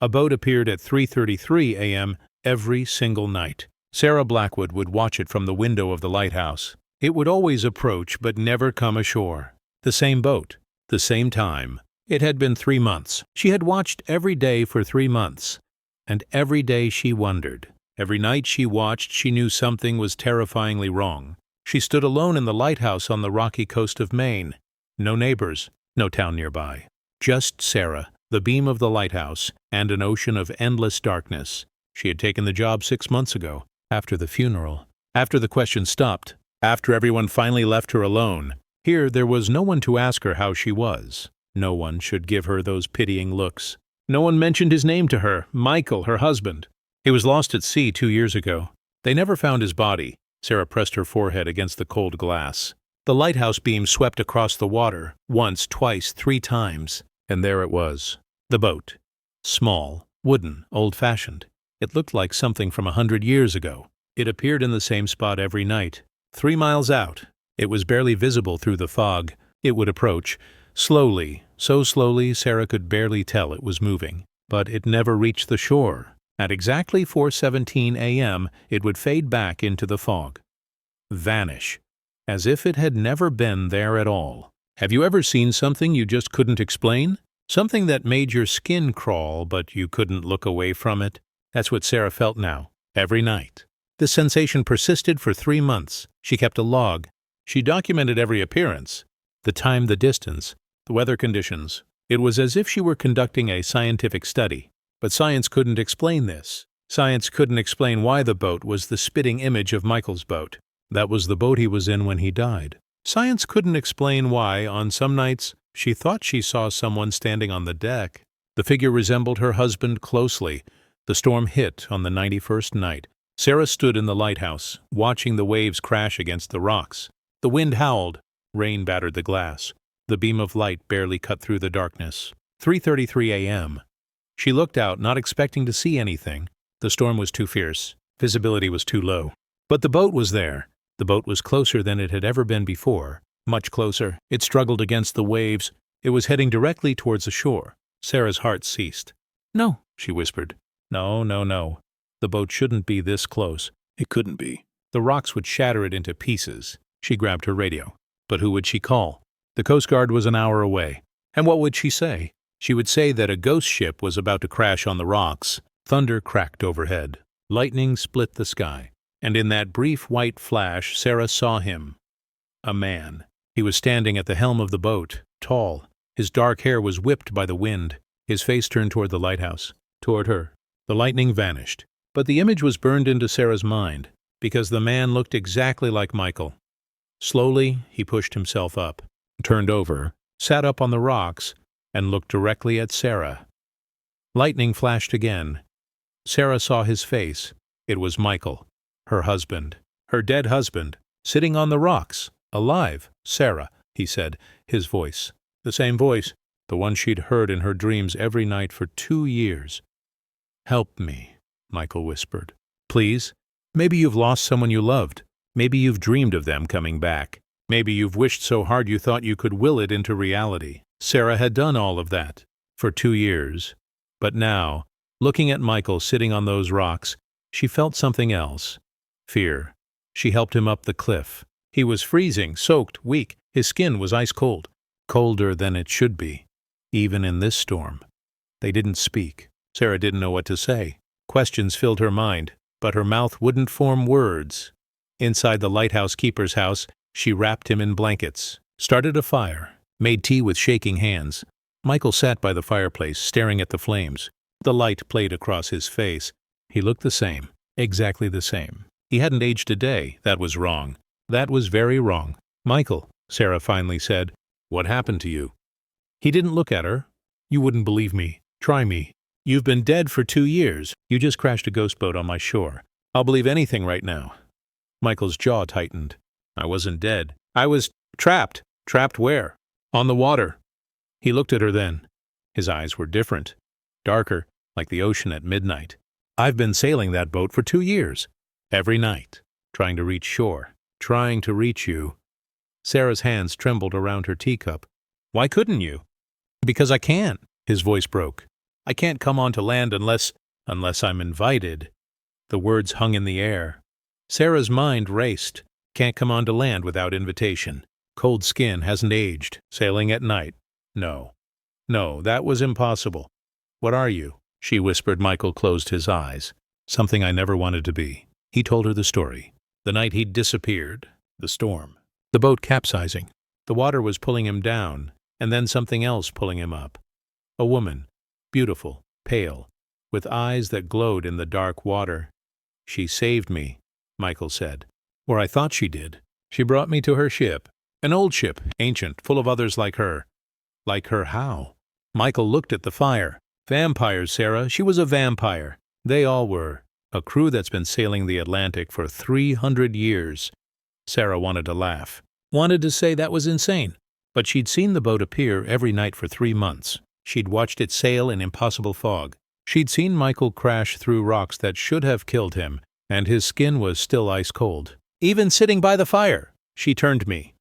A boat appeared at 3:33 a.m. every single night. Sarah Blackwood would watch it from the window of the lighthouse. It would always approach but never come ashore. The same boat, the same time. It had been 3 months. She had watched every day for 3 months. And every day she wondered. Every night she watched, she knew something was terrifyingly wrong. She stood alone in the lighthouse on the rocky coast of Maine. No neighbors, no town nearby. Just Sarah, the beam of the lighthouse, and an ocean of endless darkness. She had taken the job 6 months ago, after the funeral, after the questions stopped, after everyone finally left her alone. Here there was no one to ask her how she was. No one should give her those pitying looks. No one mentioned his name to her, Michael, her husband. He was lost at sea 2 years ago. They never found his body. Sarah pressed her forehead against the cold glass. The lighthouse beam swept across the water, once, twice, 3 times. And there it was. The boat. Small, wooden, old-fashioned. It looked like something from 100 years ago. It appeared in the same spot every night. 3 miles out. It was barely visible through the fog. It would approach. Slowly, so slowly Sarah could barely tell it was moving. But it never reached the shore. At exactly 4:17 a.m., it would fade back into the fog. Vanish. As if it had never been there at all. Have you ever seen something you just couldn't explain? Something that made your skin crawl, but you couldn't look away from it? That's what Sarah felt now, every night. This sensation persisted for 3 months. She kept a log. She documented every appearance. The time, the distance, the weather conditions. It was as if she were conducting a scientific study. But science couldn't explain this. Science couldn't explain why the boat was the spitting image of Michael's boat. That was the boat he was in when he died. Science couldn't explain why, on some nights, she thought she saw someone standing on the deck. The figure resembled her husband closely. The storm hit on the 91st night. Sarah stood in the lighthouse, watching the waves crash against the rocks. The wind howled. Rain battered the glass. The beam of light barely cut through the darkness. 3:33 a.m. She looked out, not expecting to see anything. The storm was too fierce. Visibility was too low. But the boat was there. The boat was closer than it had ever been before. Much closer. It struggled against the waves. It was heading directly towards the shore. Sarah's heart ceased. "No," she whispered. "No, no, no. The boat shouldn't be this close. It couldn't be. The rocks would shatter it into pieces." She grabbed her radio. But who would she call? The Coast Guard was an hour away. And what would she say? She would say that a ghost ship was about to crash on the rocks. Thunder cracked overhead. Lightning split the sky. And in that brief white flash, Sarah saw him. A man. He was standing at the helm of the boat, tall. His dark hair was whipped by the wind. His face turned toward the lighthouse, toward her. The lightning vanished. But the image was burned into Sarah's mind, because the man looked exactly like Michael. Slowly, he pushed himself up, turned over, sat up on the rocks, and looked directly at Sarah. Lightning flashed again. Sarah saw his face. It was Michael, her husband, her dead husband, sitting on the rocks, alive. "Sarah," he said, his voice. The same voice, the one she'd heard in her dreams every night for 2 years. "Help me," Michael whispered. "Please. Maybe you've lost someone you loved. Maybe you've dreamed of them coming back. Maybe you've wished so hard you thought you could will it into reality." Sarah had done all of that for 2 years. But now, looking at Michael sitting on those rocks, she felt something else. Fear. She helped him up the cliff. He was freezing, soaked, weak. His skin was ice cold. Colder than it should be, even in this storm. They didn't speak. Sarah didn't know what to say. Questions filled her mind, but her mouth wouldn't form words. Inside the lighthouse keeper's house, she wrapped him in blankets, started a fire, made tea with shaking hands. Michael sat by the fireplace, staring at the flames. The light played across his face. He looked the same, exactly the same. He hadn't aged a day. That was wrong. That was very wrong. "Michael," Sarah finally said, "what happened to you?" He didn't look at her. "You wouldn't believe me. Try me. You've been dead for 2 years. You just crashed a ghost boat on my shore. I'll believe anything right now." Michael's jaw tightened. "I wasn't dead. I was trapped." "Trapped where?" "On the water." He looked at her then. His eyes were different, darker, like the ocean at midnight. "I've been sailing that boat for 2 years. Every night, trying to reach shore. Trying to reach you." Sarah's hands trembled around her teacup. "Why couldn't you?" "Because I can't." His voice broke. I can't come onto land unless I'm invited." The words hung in the air. Sarah's mind raced. Can't come onto land without invitation. Cold skin hasn't aged. Sailing at night. No. No, that was impossible. "What are you?" she whispered. Michael closed his eyes. "Something I never wanted to be." He told her the story. The night he'd disappeared. The storm. The boat capsizing. The water was pulling him down, and then something else pulling him up. A woman. Beautiful. Pale. With eyes that glowed in the dark water. "She saved me," Michael said. "Or I thought she did. She brought me to her ship. An old ship, ancient, full of others like her." "Like her how?" Michael looked at the fire. "Vampires, Sarah. She was a vampire. They all were. A crew that's been sailing the Atlantic for 300 years. Sarah wanted to laugh. Wanted to say that was insane. But she'd seen the boat appear every night for 3 months. She'd watched it sail in impossible fog. She'd seen Michael crash through rocks that should have killed him, and his skin was still ice cold. "Even sitting by the fire, she turned to me,"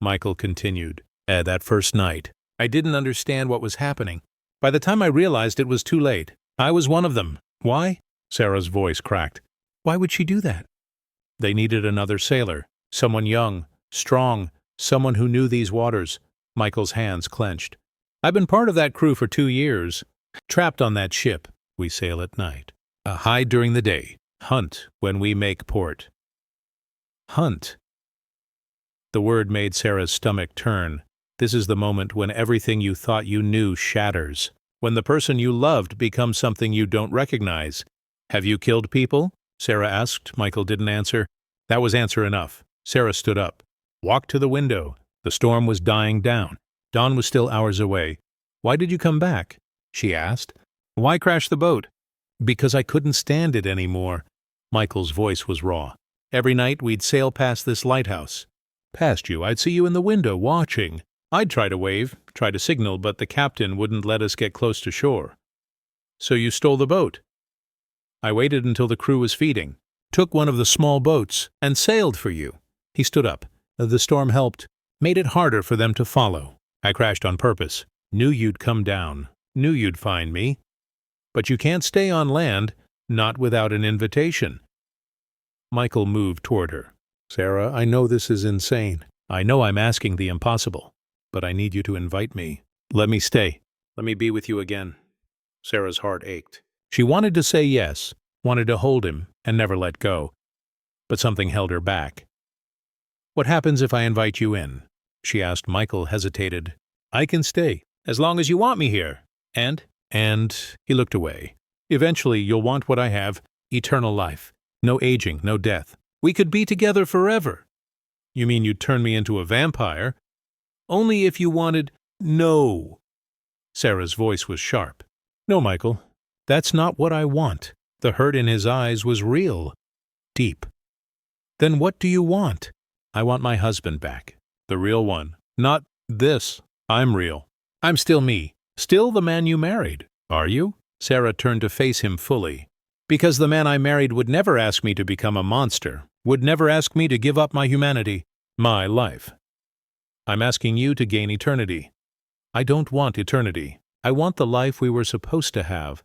Michael continued. "That first night, I didn't understand what was happening. By the time I realized it was too late. I was one of them. Why?" Sarah's voice cracked. "Why would she do that?" "They needed another sailor. Someone young, strong, someone who knew these waters." Michael's hands clenched. "I've been part of that crew for 2 years. Trapped on that ship. We sail at night. Hide during the day. Hunt when we make port." Hunt. The word made Sarah's stomach turn. This is the moment when everything you thought you knew shatters. When the person you loved becomes something you don't recognize. "Have you killed people?" Sarah asked. Michael didn't answer. That was answer enough. Sarah stood up. Walked to the window. The storm was dying down. Dawn was still hours away. "Why did you come back?" she asked. "Why crash the boat?" "Because I couldn't stand it anymore." Michael's voice was raw. "Every night we'd sail past this lighthouse. Past you, I'd see you in the window, watching. I'd try to wave, try to signal, but the captain wouldn't let us get close to shore." "So you stole the boat?" "I waited until the crew was feeding, took one of the small boats, and sailed for you." He stood up. "The storm helped, made it harder for them to follow. I crashed on purpose. Knew you'd come down. Knew you'd find me. But you can't stay on land, not without an invitation." Michael moved toward her. "Sarah, I know this is insane. I know I'm asking the impossible. But I need you to invite me. Let me stay. Let me be with you again." Sarah's heart ached. She wanted to say yes, wanted to hold him and never let go. But something held her back. "What happens if I invite you in?" she asked. Michael hesitated. "I can stay, as long as you want me here. And he looked away. "Eventually you'll want what I have, eternal life. No aging, no death. We could be together forever." "You mean you'd turn me into a vampire?" "Only if you wanted—" "No." Sarah's voice was sharp. "No, Michael, that's not what I want." The hurt in his eyes was real, deep. "Then what do you want?" "I want my husband back. The real one. Not this. I'm real. I'm still me. Still the man you married." "Are you?" Sarah turned to face him fully. "Because the man I married would never ask me to become a monster, would never ask me to give up my humanity, my life. I'm asking you to gain eternity. I don't want eternity. I want the life we were supposed to have.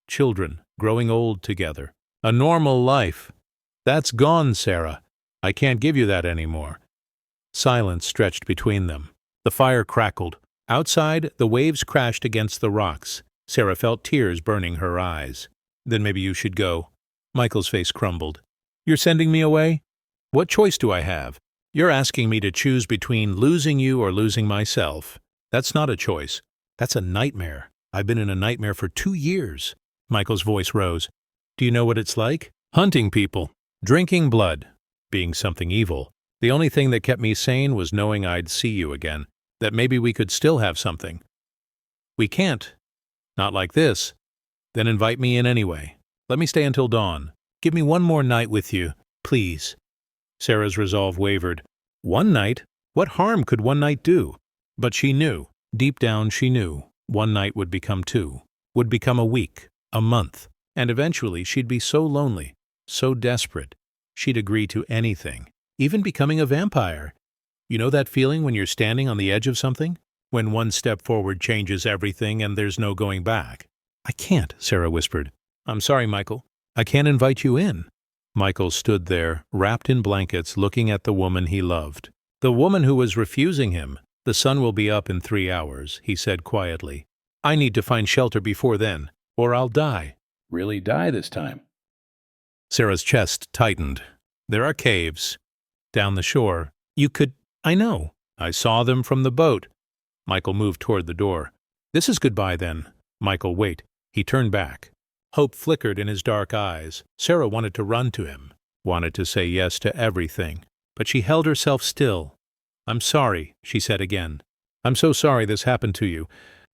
Children, growing old together. A normal life. That's gone, Sarah. I can't give you that anymore." Silence stretched between them. The fire crackled. Outside, the waves crashed against the rocks. Sarah felt tears burning her eyes. "Then maybe you should go." Michael's face crumbled. "You're sending me away? What choice do I have? You're asking me to choose between losing you or losing myself. That's not a choice. That's a nightmare. I've been in a nightmare for 2 years." Michael's voice rose. "Do you know what it's like? Hunting people. Drinking blood. Being something evil. The only thing that kept me sane was knowing I'd see you again. That maybe we could still have something. We can't. Not like this. Then invite me in anyway. Let me stay until dawn. Give me one more night with you, please." Sarah's resolve wavered. One night? What harm could one night do? But she knew. Deep down she knew. One night would become 2. Would become a week, a month. And eventually she'd be so lonely, so desperate. She'd agree to anything. Even becoming a vampire. You know that feeling when you're standing on the edge of something? When one step forward changes everything and there's no going back. I can't, Sarah whispered. I'm sorry, Michael. I can't invite you in. Michael stood there, wrapped in blankets, looking at the woman he loved. The woman who was refusing him. The sun will be up in 3 hours, he said quietly. I need to find shelter before then, or I'll die. Really die this time? Sarah's chest tightened. There are caves. Down the shore. You could... I know. I saw them from the boat. Michael moved toward the door. This is goodbye, then. Michael, wait. He turned back. Hope flickered in his dark eyes. Sarah wanted to run to him, wanted to say yes to everything, but she held herself still. I'm sorry, she said again. I'm so sorry this happened to you,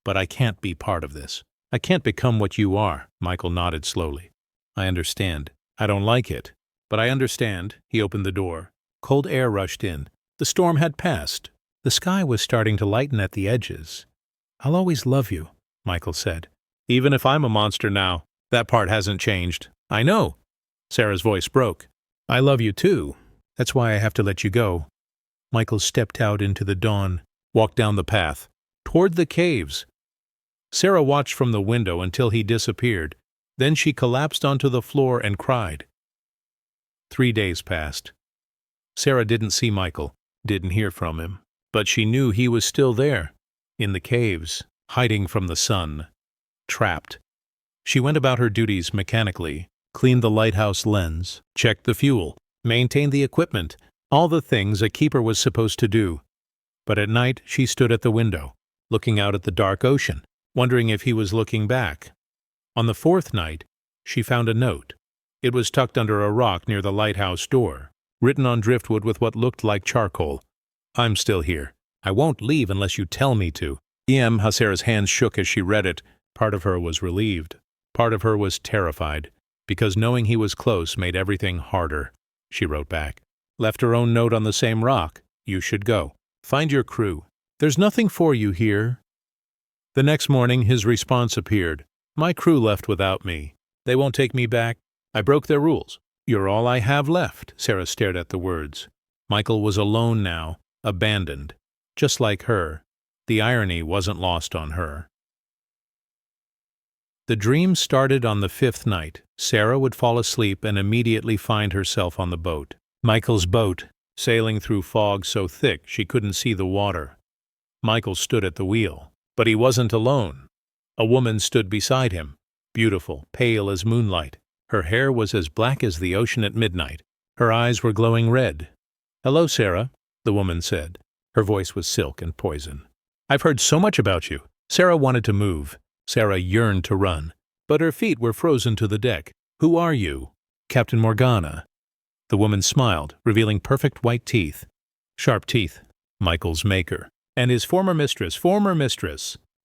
but I can't be part of this. I can't become what you are. Michael nodded slowly. I understand. I don't like it, but I understand. He opened the door. Cold air rushed in. The storm had passed. The sky was starting to lighten at the edges. I'll always love you, Michael said. Even if I'm a monster now, that part hasn't changed. I know. Sarah's voice broke. I love you too. That's why I have to let you go. Michael stepped out into the dawn, walked down the path, toward the caves. Sarah watched from the window until he disappeared. Then she collapsed onto the floor and cried. 3 days passed. Sarah didn't see Michael, didn't hear from him, but she knew he was still there, in the caves, hiding from the sun, trapped. She went about her duties mechanically, cleaned the lighthouse lens, checked the fuel, maintained the equipment, all the things a keeper was supposed to do. But at night she stood at the window, looking out at the dark ocean, wondering if he was looking back. On the 4th night, she found a note. It was tucked under a rock near the lighthouse door, written on driftwood with what looked like charcoal. I'm still here. I won't leave unless you tell me to. Sarah's hands shook as she read it. Part of her was relieved. Part of her was terrified, because knowing he was close made everything harder. She wrote back. Left her own note on the same rock. You should go. Find your crew. There's nothing for you here. The next morning his response appeared. My crew left without me. They won't take me back. I broke their rules. You're all I have left. Sarah stared at the words. Michael was alone now, abandoned. Just like her. The irony wasn't lost on her. The dream started on the 5th night. Sarah would fall asleep and immediately find herself on the boat. Michael's boat, sailing through fog so thick she couldn't see the water. Michael stood at the wheel. But he wasn't alone. A woman stood beside him, beautiful, pale as moonlight. Her hair was as black as the ocean at midnight. Her eyes were glowing red. Hello, Sarah, the woman said. Her voice was silk and poison. I've heard so much about you. Sarah wanted to move. Sarah yearned to run, but her feet were frozen to the deck. Who are you? Captain Morgana. The woman smiled, revealing perfect white teeth. Sharp teeth. Michael's maker. And his former mistress.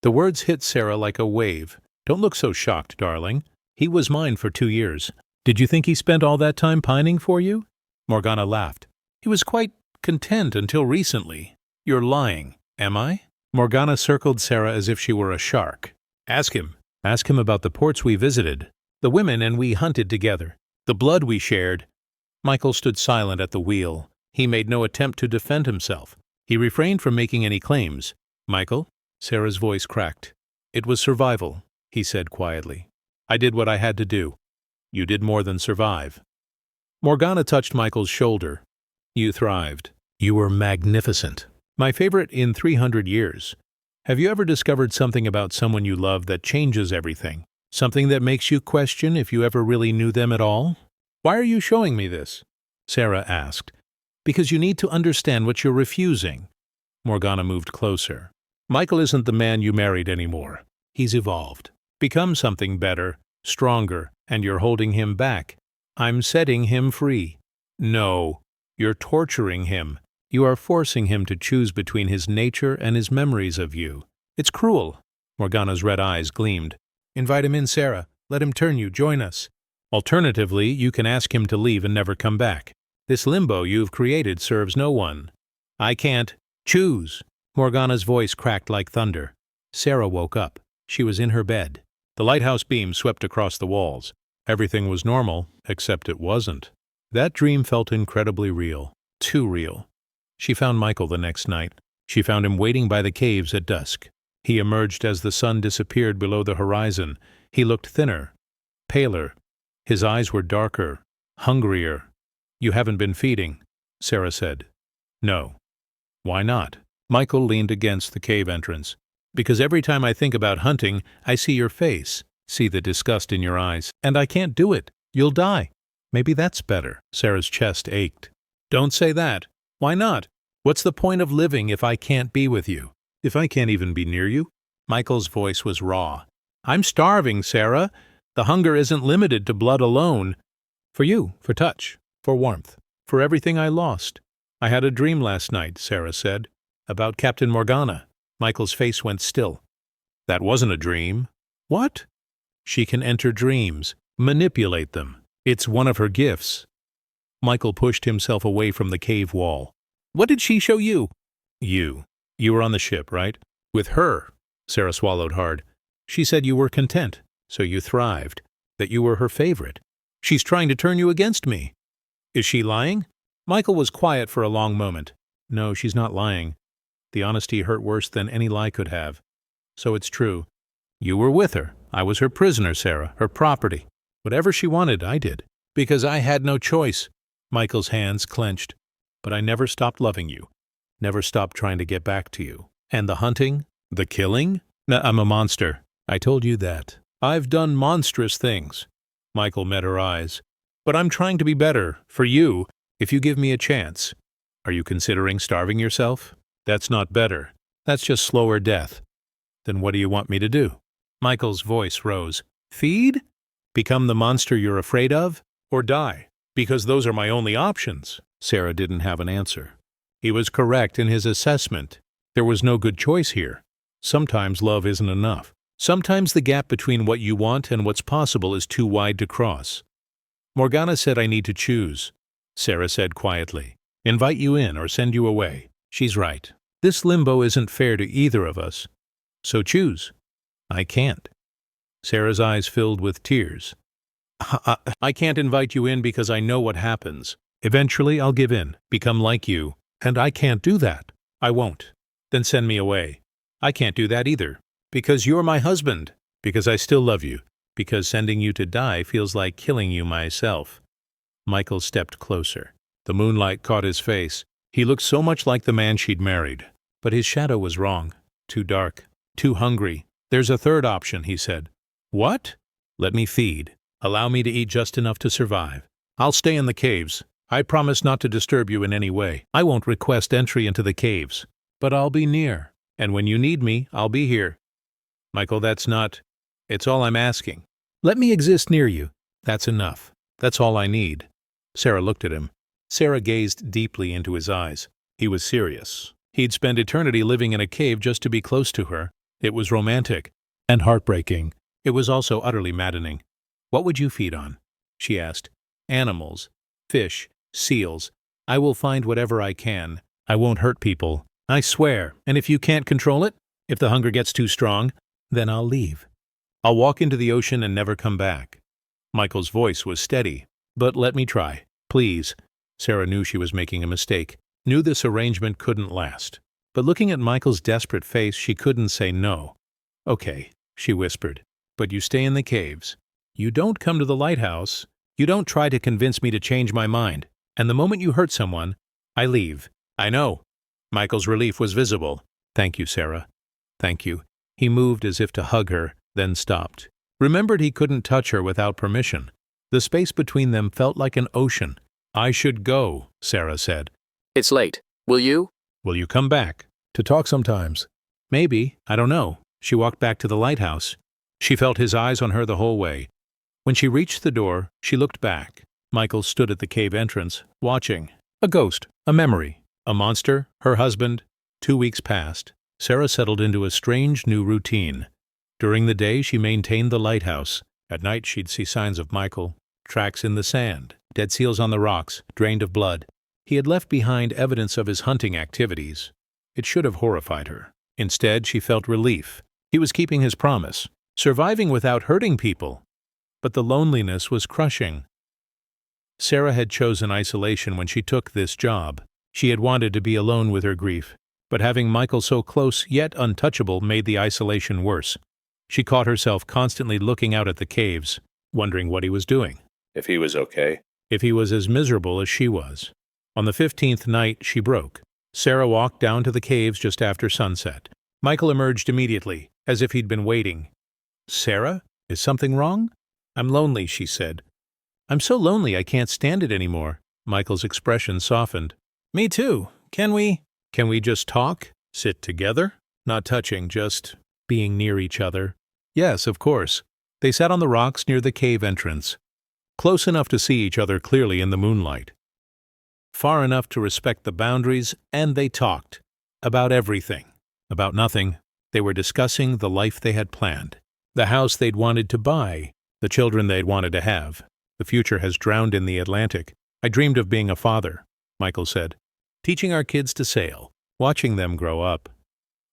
The words hit Sarah like a wave. Don't look so shocked, darling. He was mine for 2 years. Did you think he spent all that time pining for you? Morgana laughed. He was quite content until recently. You're lying, am I? Morgana circled Sarah as if she were a shark. Ask him. Ask him about the ports we visited, the women and we hunted together, the blood we shared. Michael stood silent at the wheel. He made no attempt to defend himself. He refrained from making any claims. Michael? Sarah's voice cracked. It was survival, he said quietly. I did what I had to do. You did more than survive. Morgana touched Michael's shoulder. You thrived. You were magnificent. My favorite in 300 years. Have you ever discovered something about someone you love that changes everything? Something that makes you question if you ever really knew them at all? Why are you showing me this? Sarah asked. Because you need to understand what you're refusing. Morgana moved closer. Michael isn't the man you married anymore. He's evolved. Become something better, stronger, and you're holding him back. I'm setting him free. No, you're torturing him. You are forcing him to choose between his nature and his memories of you. It's cruel. Morgana's red eyes gleamed. Invite him in, Sarah. Let him turn you. Join us. Alternatively, you can ask him to leave and never come back. This limbo you've created serves no one. I can't. Choose. Morgana's voice cracked like thunder. Sarah woke up. She was in her bed. The lighthouse beam swept across the walls. Everything was normal, except it wasn't. That dream felt incredibly real. Too real. She found Michael the next night. She found him waiting by the caves at dusk. He emerged as the sun disappeared below the horizon. He looked thinner, paler. His eyes were darker, hungrier. "You haven't been feeding," Sarah said. "No." "Why not?" Michael leaned against the cave entrance. "Because every time I think about hunting, I see your face, see the disgust in your eyes, and I can't do it. You'll die." "Maybe that's better." Sarah's chest ached. "Don't say that. Why not? What's the point of living if I can't be with you? If I can't even be near you?" Michael's voice was raw. "I'm starving, Sarah. The hunger isn't limited to blood alone. For you, for touch, for warmth, for everything I lost. I had a dream last night," Sarah said, "about Captain Morgana." Michael's face went still. "That wasn't a dream." "What?" "She can enter dreams, manipulate them. It's one of her gifts." Michael pushed himself away from the cave wall. "What did she show you?" You were on the ship, right?" "With her." Sarah swallowed hard. "She said you were content, so you thrived, that you were her favorite. She's trying to turn you against me." "Is she lying?" Michael was quiet for a long moment. "No, she's not lying. The honesty hurt worse than any lie could have. So it's true. You were with her. I was her prisoner, Sarah, her property. Whatever she wanted, I did. Because I had no choice." Michael's hands clenched. "But I never stopped loving you. Never stopped trying to get back to you. And the hunting? The killing? I'm a monster. I told you that. I've done monstrous things." Michael met her eyes. "But I'm trying to be better, for you, if you give me a chance. Are you considering starving yourself? That's not better. That's just slower death. Then what do you want me to do?" Michael's voice rose. "Feed? Become the monster you're afraid of? Or die? Because those are my only options." Sarah didn't have an answer. He was correct in his assessment. There was no good choice here. Sometimes love isn't enough. Sometimes the gap between what you want and what's possible is too wide to cross. "Morgana said I need to choose," Sarah said quietly. "Invite you in or send you away. She's right. This limbo isn't fair to either of us. So choose." "I can't." Sarah's eyes filled with tears. I can't invite you in because I know what happens. Eventually I'll give in, become like you, and I can't do that. I won't. Then send me away. I can't do that either. Because you're my husband. Because I still love you. Because sending you to die feels like killing you myself." Michael stepped closer. The moonlight caught his face. He looked so much like the man she'd married. But his shadow was wrong. Too dark. Too hungry. "There's a third option," he said. "What?" "Let me feed. Allow me to eat just enough to survive. I'll stay in the caves. I promise not to disturb you in any way. I won't request entry into the caves. But I'll be near. And when you need me, I'll be here." "Michael, that's not... It's all I'm asking. Let me exist near you. That's enough. That's all I need." Sarah looked at him. Sarah gazed deeply into his eyes. He was serious. He'd spend eternity living in a cave just to be close to her. It was romantic. And heartbreaking. It was also utterly maddening. "What would you feed on?" she asked. "Animals. Fish. Seals. I will find whatever I can. I won't hurt people. I swear. And if you can't control it, if the hunger gets too strong, then I'll leave. I'll walk into the ocean and never come back." Michael's voice was steady. "But let me try. Please." Sarah knew she was making a mistake. Knew this arrangement couldn't last. But looking at Michael's desperate face, she couldn't say no. "Okay," she whispered. "But you stay in the caves. You don't come to the lighthouse. You don't try to convince me to change my mind. And the moment you hurt someone, I leave." "I know." Michael's relief was visible. "Thank you, Sarah. Thank you." He moved as if to hug her, then stopped. Remembered he couldn't touch her without permission. The space between them felt like an ocean. "I should go," Sarah said. "It's late. Will you?" "Will you come back? To talk sometimes?" "Maybe. I don't know." She walked back to the lighthouse. She felt his eyes on her the whole way. When she reached the door, she looked back. Michael stood at the cave entrance, watching. A ghost, a memory, a monster, her husband. 2 weeks passed. Sarah settled into a strange new routine. During the day, she maintained the lighthouse. At night, she'd see signs of Michael, tracks in the sand, dead seals on the rocks, drained of blood. He had left behind evidence of his hunting activities. It should have horrified her. Instead, she felt relief. He was keeping his promise, surviving without hurting people. But the loneliness was crushing. Sarah had chosen isolation when she took this job. She had wanted to be alone with her grief, but having Michael so close yet untouchable made the isolation worse. She caught herself constantly looking out at the caves, wondering what he was doing, If he was okay. if he was as miserable as she was. On the 15th night, she broke. Sarah walked down to the caves just after sunset. Michael emerged immediately, as if he'd been waiting. "Sarah, is something wrong?" "I'm lonely," she said. "I'm so lonely I can't stand it anymore." Michael's expression softened. "Me too. Can we just talk? Sit together? Not touching, just being near each other?" "Yes, of course." They sat on the rocks near the cave entrance, close enough to see each other clearly in the moonlight, far enough to respect the boundaries, and they talked. About everything. About nothing. They were discussing the life they had planned. The house they'd wanted to buy. The children they'd wanted to have. "The future has drowned in the Atlantic. I dreamed of being a father," Michael said. "Teaching our kids to sail. Watching them grow up."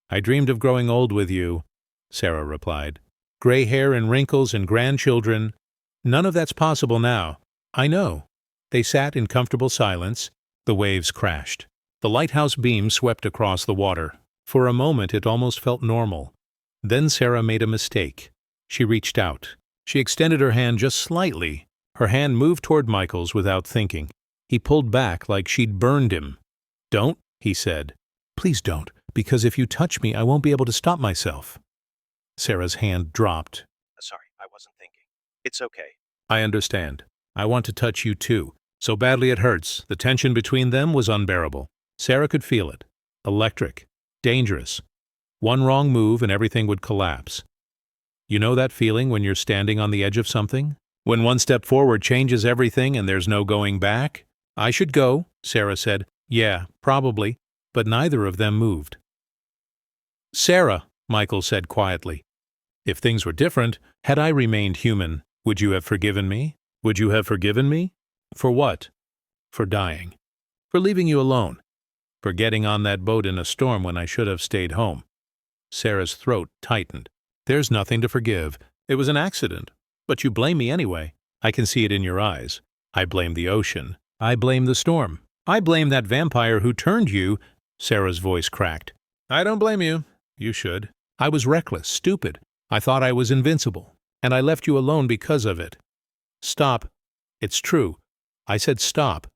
"I dreamed of growing old with you," Sarah replied. "Gray hair and wrinkles and grandchildren. None of that's possible now." "I know." They sat in comfortable silence. The waves crashed. The lighthouse beam swept across the water. For a moment it almost felt normal. Then Sarah made a mistake. She reached out. She extended her hand just slightly. Her hand moved toward Michael's without thinking. He pulled back like she'd burned him. "Don't," he said. "Please don't, because if you touch me I won't be able to stop myself." Sarah's hand dropped. Sorry, I wasn't thinking. It's okay. "I understand. I want to touch you too. So badly it hurts." The tension between them was unbearable. Sarah could feel it. Electric. Dangerous. One wrong move and everything would collapse. You know that feeling when you're standing on the edge of something? When one step forward changes everything and there's no going back? "I should go," Sarah said. "Yeah, probably." But neither of them moved. "Sarah," Michael said quietly, "if things were different, had I remained human, would you have forgiven me? Would you have forgiven me?" "For what?" "For dying. For leaving you alone. For getting on that boat in a storm when I should have stayed home." Sarah's throat tightened. "There's nothing to forgive. It was an accident. But you blame me anyway. I can see it in your eyes. I blame the ocean. I blame the storm. I blame that vampire who turned you." Sarah's voice cracked. "I don't blame you. You should. I was reckless, stupid. I thought I was invincible. And I left you alone because of it." "Stop. It's true. I said stop."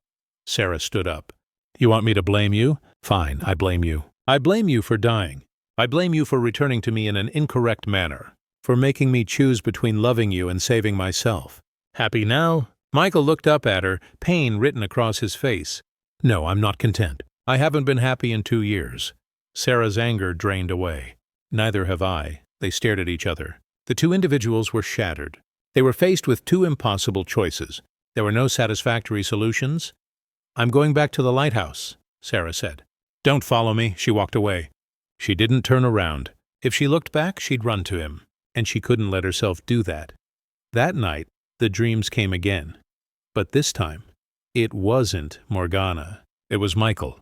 Sarah stood up. "You want me to blame you? Fine, I blame you. I blame you for dying. I blame you for returning to me in an incorrect manner. For making me choose between loving you and saving myself. Happy now?" Michael looked up at her, pain written across his face. "No, I'm not content. I haven't been happy in 2 years." Sarah's anger drained away. "Neither have I." They stared at each other. The two individuals were shattered. They were faced with two impossible choices. There were no satisfactory solutions. "I'm going back to the lighthouse," Sarah said. "Don't follow me." She walked away. She didn't turn around. If she looked back, she'd run to him. And she couldn't let herself do that. That night, the dreams came again. But this time, it wasn't Morgana. It was Michael.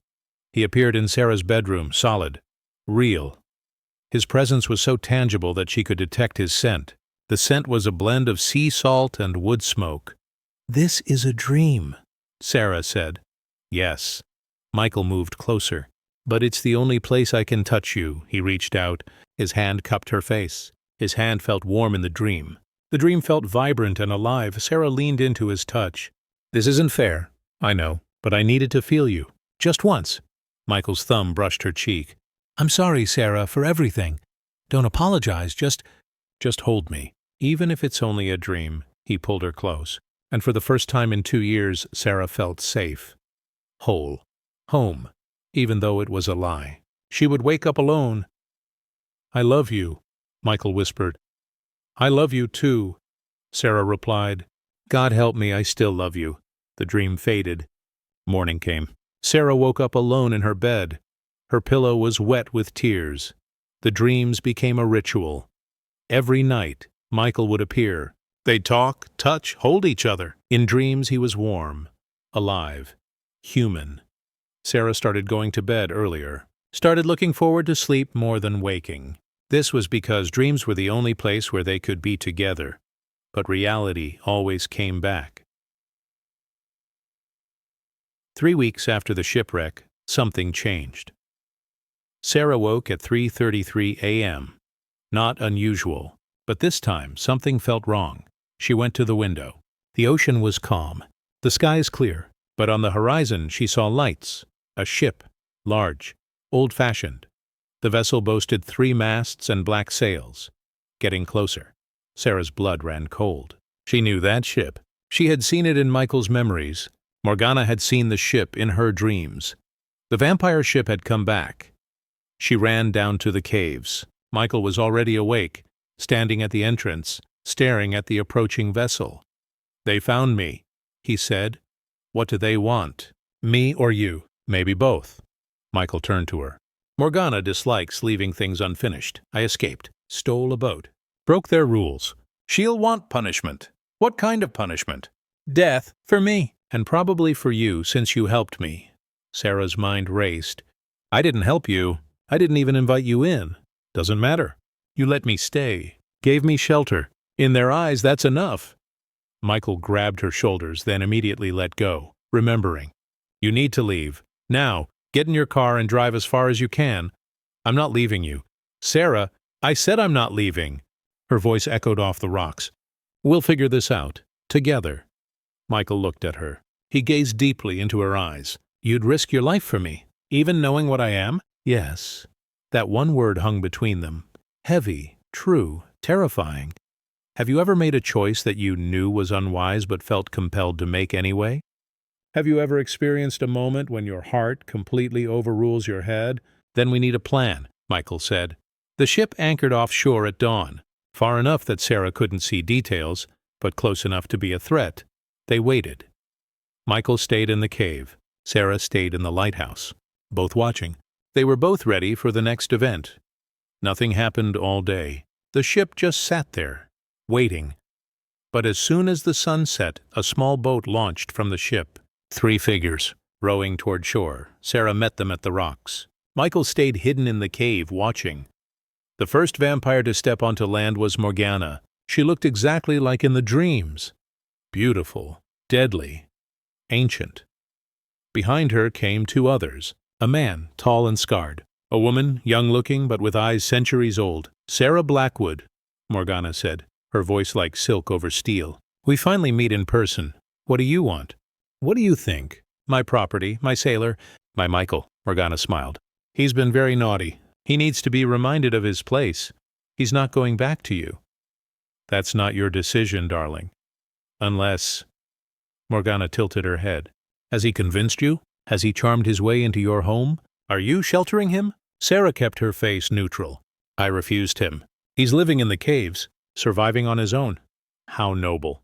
He appeared in Sarah's bedroom, solid, real. His presence was so tangible that she could detect his scent. The scent was a blend of sea salt and wood smoke. "This is a dream," Sarah said. "Yes." Michael moved closer. "But it's the only place I can touch you." He reached out. His hand cupped her face. His hand felt warm in the dream. The dream felt vibrant and alive. Sarah leaned into his touch. "This isn't fair, I know, but I needed to feel you. Just once." Michael's thumb brushed her cheek. "I'm sorry, Sarah, for everything. Don't apologize, just hold me. Even if it's only a dream." He pulled her close. And for the first time in 2 years, Sarah felt safe. Whole. Home. Even though it was a lie. She would wake up alone. "I love you," Michael whispered. "I love you too," Sarah replied. "God help me, I still love you." The dream faded. Morning came. Sarah woke up alone in her bed. Her pillow was wet with tears. The dreams became a ritual. Every night, Michael would appear. They'd talk, touch, hold each other. In dreams he was warm, alive, human. Sarah started going to bed earlier. Started looking forward to sleep more than waking. This was because dreams were the only place where they could be together. But reality always came back. 3 weeks after the shipwreck, something changed. Sarah woke at 3:33 a.m. Not unusual. But this time, something felt wrong. She went to the window. The ocean was calm. The skies clear. But on the horizon she saw lights. A ship. Large. Old-fashioned. The vessel boasted 3 masts and black sails. Getting closer. Sarah's blood ran cold. She knew that ship. She had seen it in Michael's memories. Morgana had seen the ship in her dreams. The vampire ship had come back. She ran down to the caves. Michael was already awake, standing at the entrance, staring at the approaching vessel. "They found me," he said. "What do they want? Me or you? Maybe both." Michael turned to her. "Morgana dislikes leaving things unfinished. I escaped, stole a boat, broke their rules. She'll want punishment. What kind of punishment? Death for me, and probably for you since you helped me." Sarah's mind raced. "I didn't help you. I didn't even invite you in. Doesn't matter. You let me stay, gave me shelter. In their eyes, that's enough." Michael grabbed her shoulders, then immediately let go, remembering. "You need to leave. Now, get in your car and drive as far as you can. I'm not leaving you." "Sarah, I said I'm not leaving." Her voice echoed off the rocks. "We'll figure this out. Together." Michael looked at her. He gazed deeply into her eyes. "You'd risk your life for me, even knowing what I am?" "Yes." That one word hung between them. Heavy, true, terrifying. Have you ever made a choice that you knew was unwise but felt compelled to make anyway? Have you ever experienced a moment when your heart completely overrules your head? "Then we need a plan," Michael said. The ship anchored offshore at dawn, far enough that Sarah couldn't see details, but close enough to be a threat. They waited. Michael stayed in the cave. Sarah stayed in the lighthouse, both watching. They were both ready for the next event. Nothing happened all day. The ship just sat there, waiting. But as soon as the sun set, a small boat launched from the ship. 3 figures, rowing toward shore. Sarah met them at the rocks. Michael stayed hidden in the cave, watching. The first vampire to step onto land was Morgana. She looked exactly like in the dreams. Beautiful, deadly, ancient. Behind her came 2 others. A man, tall and scarred. A woman, young-looking but with eyes centuries old. "Sarah Blackwood," Morgana said, her voice like silk over steel. "We finally meet in person. What do you want?" "What do you think? My property, my sailor, my Michael," Morgana smiled. "He's been very naughty. He needs to be reminded of his place. He's not going back to you." "That's not your decision, darling. Unless—" Morgana tilted her head. "Has he convinced you? Has he charmed his way into your home? Are you sheltering him?" Sarah kept her face neutral. "I refused him. He's living in the caves, surviving on his own." "How noble."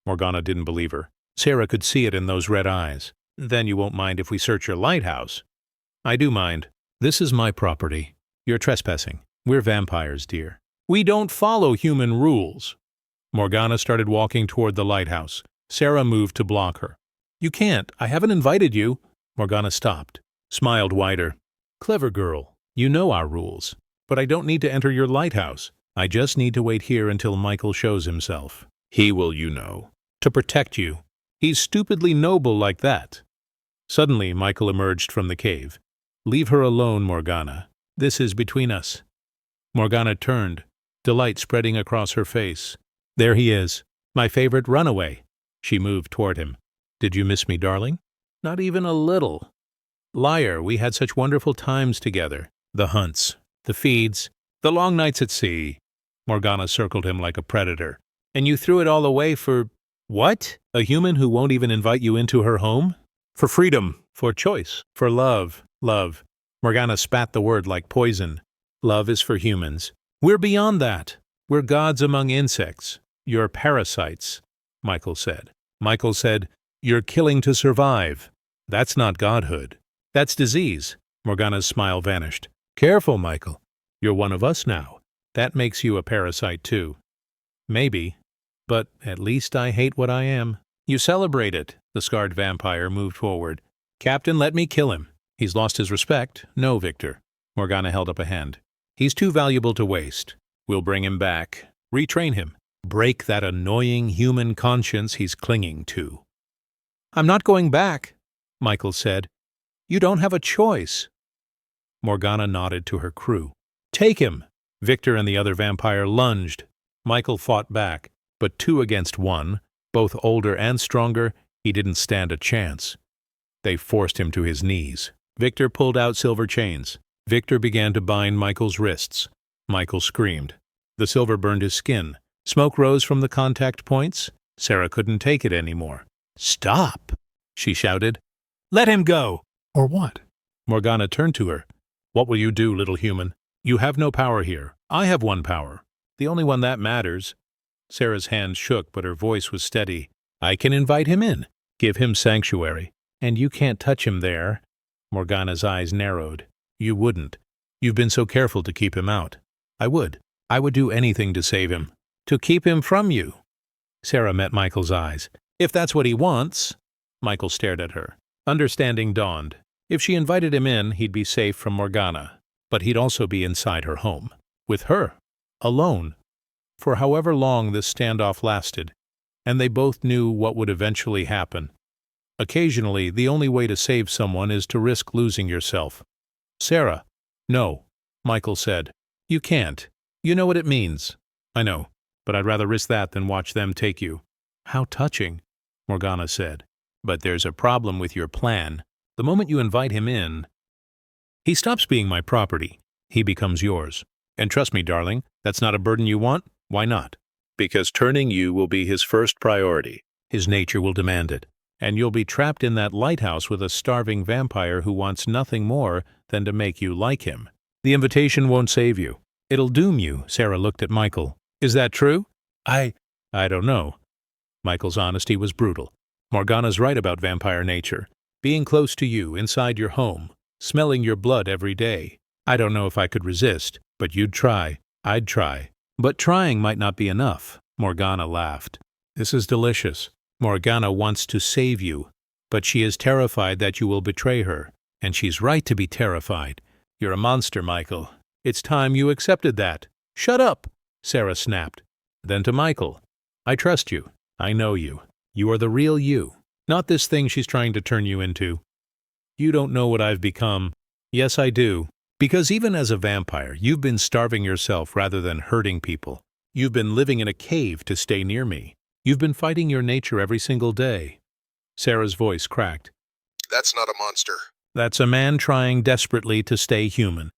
Morgana didn't believe her. Sarah could see it in those red eyes. "Then you won't mind if we search your lighthouse?" "I do mind. This is my property. You're trespassing. We're vampires, dear. We don't follow human rules." Morgana started walking toward the lighthouse. Sarah moved to block her. "You can't. I haven't invited you." Morgana stopped, smiled wider. "Clever girl. You know our rules. But I don't need to enter your lighthouse. I just need to wait here until Michael shows himself. He will, you know. To protect you. He's stupidly noble like that." Suddenly, Michael emerged from the cave. "Leave her alone, Morgana. This is between us." Morgana turned, delight spreading across her face. "There he is. My favorite runaway." She moved toward him. "Did you miss me, darling?" "Not even a little." "Liar, we had such wonderful times together. The hunts, the feeds, the long nights at sea." Morgana circled him like a predator. "And you threw it all away for—" "What? A human who won't even invite you into her home?" "For freedom, for choice, for love, love." Morgana spat the word like poison. "Love is for humans. We're beyond that. We're gods among insects. You're parasites," Michael said. Michael said, "You're killing to survive. That's not godhood. That's disease." Morgana's smile vanished. "Careful, Michael. You're one of us now. That makes you a parasite too." "Maybe. But at least I hate what I am." "You celebrate it." The scarred vampire moved forward. "Captain, let me kill him. He's lost his respect." "No, Victor." Morgana held up a hand. "He's too valuable to waste. We'll bring him back. Retrain him. Break that annoying human conscience he's clinging to." "I'm not going back," Michael said. "You don't have a choice." Morgana nodded to her crew. "Take him!" Victor and the other vampire lunged. Michael fought back, but 2 against 1, both older and stronger, he didn't stand a chance. They forced him to his knees. Victor pulled out silver chains. Victor began to bind Michael's wrists. Michael screamed. The silver burned his skin. Smoke rose from the contact points. Sarah couldn't take it anymore. "Stop!" she shouted. "Let him go!" Or what? Morgana turned to her. "What will you do, little human? You have no power here. I have one power. The only one that matters." Sarah's hand shook, but her voice was steady. "I can invite him in. Give him sanctuary. And you can't touch him there." Morgana's eyes narrowed. "You wouldn't. You've been so careful to keep him out." "I would. I would do anything to save him. To keep him from you." Sarah met Michael's eyes. "If that's what he wants." Michael stared at her. Understanding dawned. If she invited him in, he'd be safe from Morgana. But he'd also be inside her home. With her. Alone. For however long this standoff lasted. And they both knew what would eventually happen. Occasionally, the only way to save someone is to risk losing yourself. "Sarah." "No," Michael said. "You can't. You know what it means." "I know, but I'd rather risk that than watch them take you." "How touching," Morgana said. "But there's a problem with your plan. The moment you invite him in, he stops being my property. He becomes yours. And trust me, darling, that's not a burden you want. Why not? Because turning you will be his first priority. His nature will demand it. And you'll be trapped in that lighthouse with a starving vampire who wants nothing more than to make you like him. The invitation won't save you. It'll doom you." Sarah looked at Michael. "Is that true?" I don't know." Michael's honesty was brutal. "Morgana's right about vampire nature. Being close to you, inside your home, smelling your blood every day. I don't know if I could resist, but you'd try. I'd try. But trying might not be enough." Morgana laughed. "This is delicious. Morgana wants to save you, but she is terrified that you will betray her. And she's right to be terrified. You're a monster, Michael. It's time you accepted that." "Shut up!" Sarah snapped. Then to Michael. "I trust you. I know you. You are the real you. Not this thing she's trying to turn you into. You don't know what I've become." "Yes, I do. Because even as a vampire, you've been starving yourself rather than hurting people. You've been living in a cave to stay near me. You've been fighting your nature every single day." Sarah's voice cracked. "That's not a monster." "That's a man trying desperately to stay human."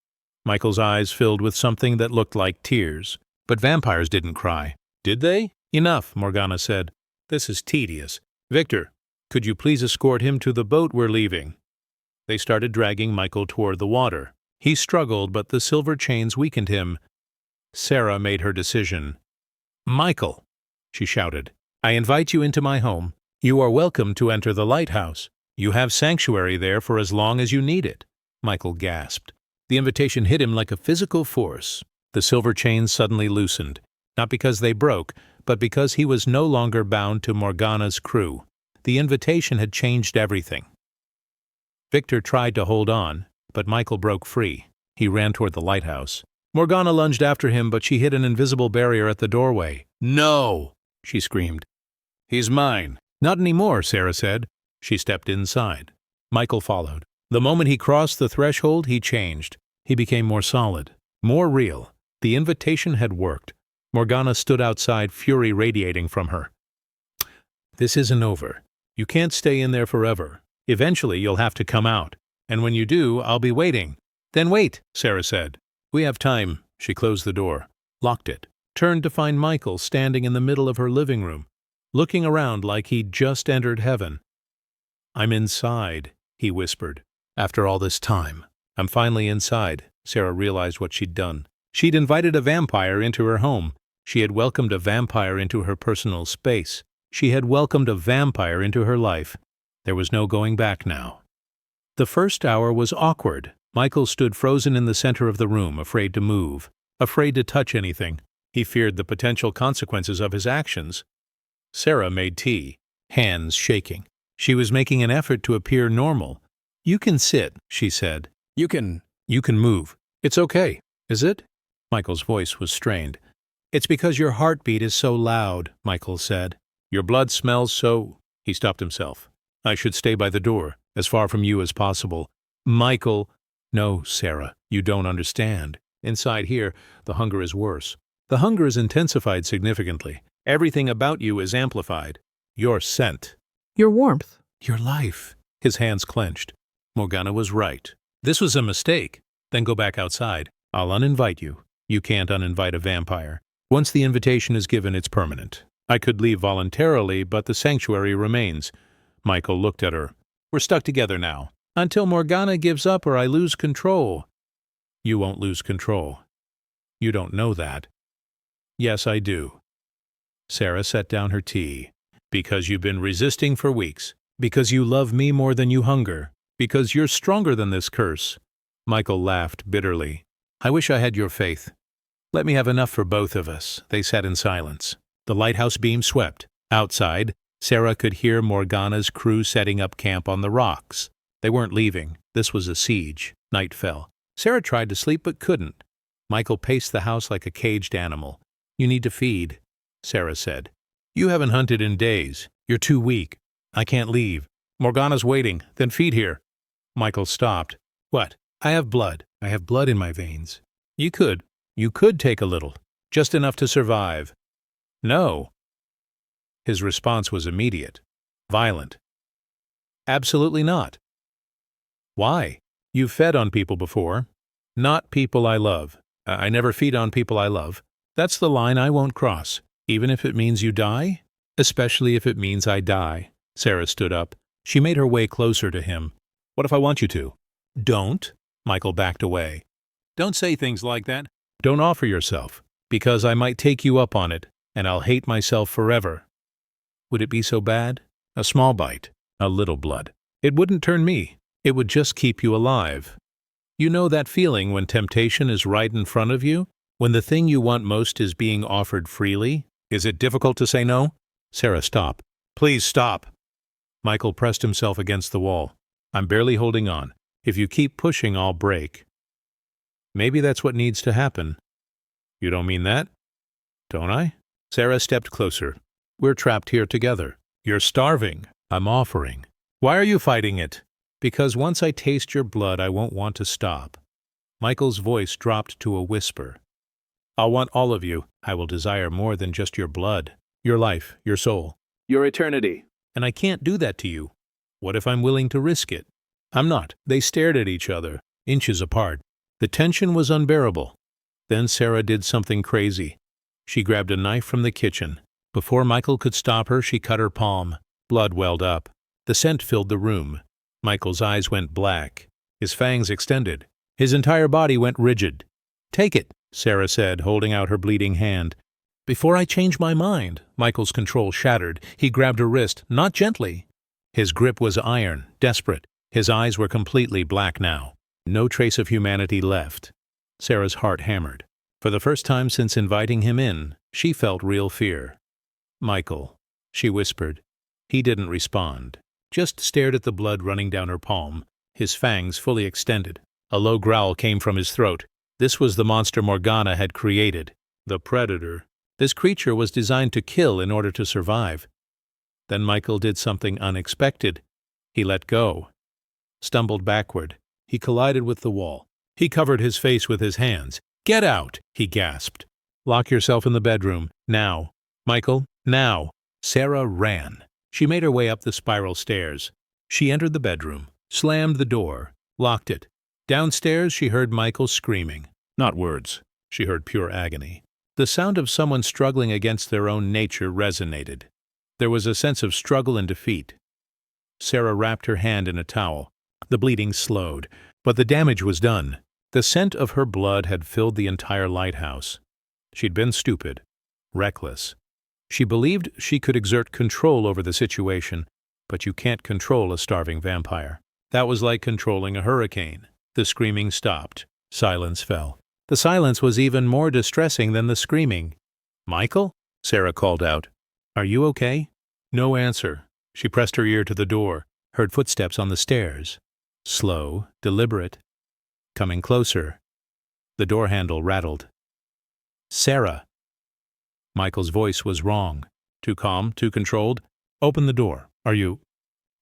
Michael's eyes filled with something that looked like tears. But vampires didn't cry. Did they? "Enough," Morgana said. "This is tedious. Victor, could you please escort him to the boat we're leaving?" They started dragging Michael toward the water. He struggled, but the silver chains weakened him. Sarah made her decision. "Michael," she shouted, "I invite you into my home. You are welcome to enter the lighthouse. You have sanctuary there for as long as you need it." Michael gasped. The invitation hit him like a physical force. The silver chains suddenly loosened, not because they broke, but because he was no longer bound to Morgana's crew. The invitation had changed everything. Victor tried to hold on, but Michael broke free. He ran toward the lighthouse. Morgana lunged after him, but she hit an invisible barrier at the doorway. "No!" she screamed. "He's mine." "Not anymore," Sarah said. She stepped inside. Michael followed. The moment he crossed the threshold, he changed. He became more solid, more real. The invitation had worked. Morgana stood outside, fury radiating from her. "This isn't over. You can't stay in there forever. Eventually, you'll have to come out. And when you do, I'll be waiting." "Then wait," Sarah said. "We have time." She closed the door, locked it, turned to find Michael standing in the middle of her living room, looking around like he'd just entered heaven. "I'm inside," he whispered. "After all this time, I'm finally inside." Sarah realized what she'd done. She'd invited a vampire into her home. She had welcomed a vampire into her personal space. She had welcomed a vampire into her life. There was no going back now. The first hour was awkward. Michael stood frozen in the center of the room, afraid to move, afraid to touch anything. He feared the potential consequences of his actions. Sarah made tea, hands shaking. She was making an effort to appear normal. "You can sit," she said. You can move. It's okay, is it?" Michael's voice was strained. "It's because your heartbeat is so loud," Michael said. "Your blood smells so—" He stopped himself. "I should stay by the door, as far from you as possible." "Michael—" "No, Sarah, you don't understand. Inside here, the hunger is worse. The hunger is intensified significantly. Everything about you is amplified. Your scent. Your warmth. Your life. His hands clenched. Morgana was right. This was a mistake. Then go back outside. I'll uninvite you. You can't uninvite a vampire. Once the invitation is given, it's permanent. I could leave voluntarily, but the sanctuary remains. Michael looked at her. We're stuck together now. Until Morgana gives up or I lose control. You won't lose control. You don't know that. Yes, I do. Sarah set down her tea. Because you've been resisting for weeks. Because you love me more than you hunger. Because you're stronger than this curse. Michael laughed bitterly. I wish I had your faith. Let me have enough for both of us. They sat in silence. The lighthouse beam swept. Outside, Sarah could hear Morgana's crew setting up camp on the rocks. They weren't leaving. This was a siege. Night fell. Sarah tried to sleep but couldn't. Michael paced the house like a caged animal. You need to feed, Sarah said. You haven't hunted in days. You're too weak. I can't leave. Morgana's waiting. Then feed here. Michael stopped. What? I have blood. I have blood in my veins. You could take a little. Just enough to survive. No. His response was immediate. Violent. Absolutely not. Why? You've fed on people before. Not people I love. I never feed on people I love. That's the line I won't cross. Even if it means you die? Especially if it means I die. Sarah stood up. She made her way closer to him. What if I want you to? Don't. Michael backed away. Don't say things like that. Don't offer yourself, because I might take you up on it, and I'll hate myself forever. Would it be so bad? A small bite, a little blood. It wouldn't turn me. It would just keep you alive. You know that feeling when temptation is right in front of you? When the thing you want most is being offered freely? Is it difficult to say no? Sarah, stop. Please stop. Michael pressed himself against the wall. I'm barely holding on. If you keep pushing, I'll break. Maybe that's what needs to happen. You don't mean that? Don't I? Sarah stepped closer. We're trapped here together. You're starving. I'm offering. Why are you fighting it? Because once I taste your blood, I won't want to stop. Michael's voice dropped to a whisper. I'll want all of you. I will desire more than just your blood, your life, your soul, your eternity. And I can't do that to you. What if I'm willing to risk it? I'm not. They stared at each other, inches apart. The tension was unbearable. Then Sarah did something crazy. She grabbed a knife from the kitchen. Before Michael could stop her, she cut her palm. Blood welled up. The scent filled the room. Michael's eyes went black. His fangs extended. His entire body went rigid. Take it, Sarah said, holding out her bleeding hand. Before I change my mind, Michael's control shattered. He grabbed her wrist, not gently. His grip was iron, desperate. His eyes were completely black now. No trace of humanity left. Sarah's heart hammered. For the first time since inviting him in, she felt real fear. Michael, she whispered. He didn't respond, just stared at the blood running down her palm, his fangs fully extended. A low growl came from his throat. This was the monster Morgana had created, the predator. This creature was designed to kill in order to survive. Then Michael did something unexpected. He let go, stumbled backward. He collided with the wall. He covered his face with his hands. Get out, he gasped. Lock yourself in the bedroom, now. Michael, now. Sarah ran. She made her way up the spiral stairs. She entered the bedroom, slammed the door, locked it. Downstairs she heard Michael screaming. Not words. She heard pure agony. The sound of someone struggling against their own nature resonated. There was a sense of struggle and defeat. Sarah wrapped her hand in a towel. The bleeding slowed, but the damage was done. The scent of her blood had filled the entire lighthouse. She'd been stupid, reckless. She believed she could exert control over the situation, but you can't control a starving vampire. That was like controlling a hurricane. The screaming stopped. Silence fell. The silence was even more distressing than the screaming. Michael? Sarah called out. Are you okay? No answer. She pressed her ear to the door, heard footsteps on the stairs. Slow, deliberate. Coming closer. The door handle rattled. Sarah. Michael's voice was wrong. Too calm, too controlled. Open the door. Are you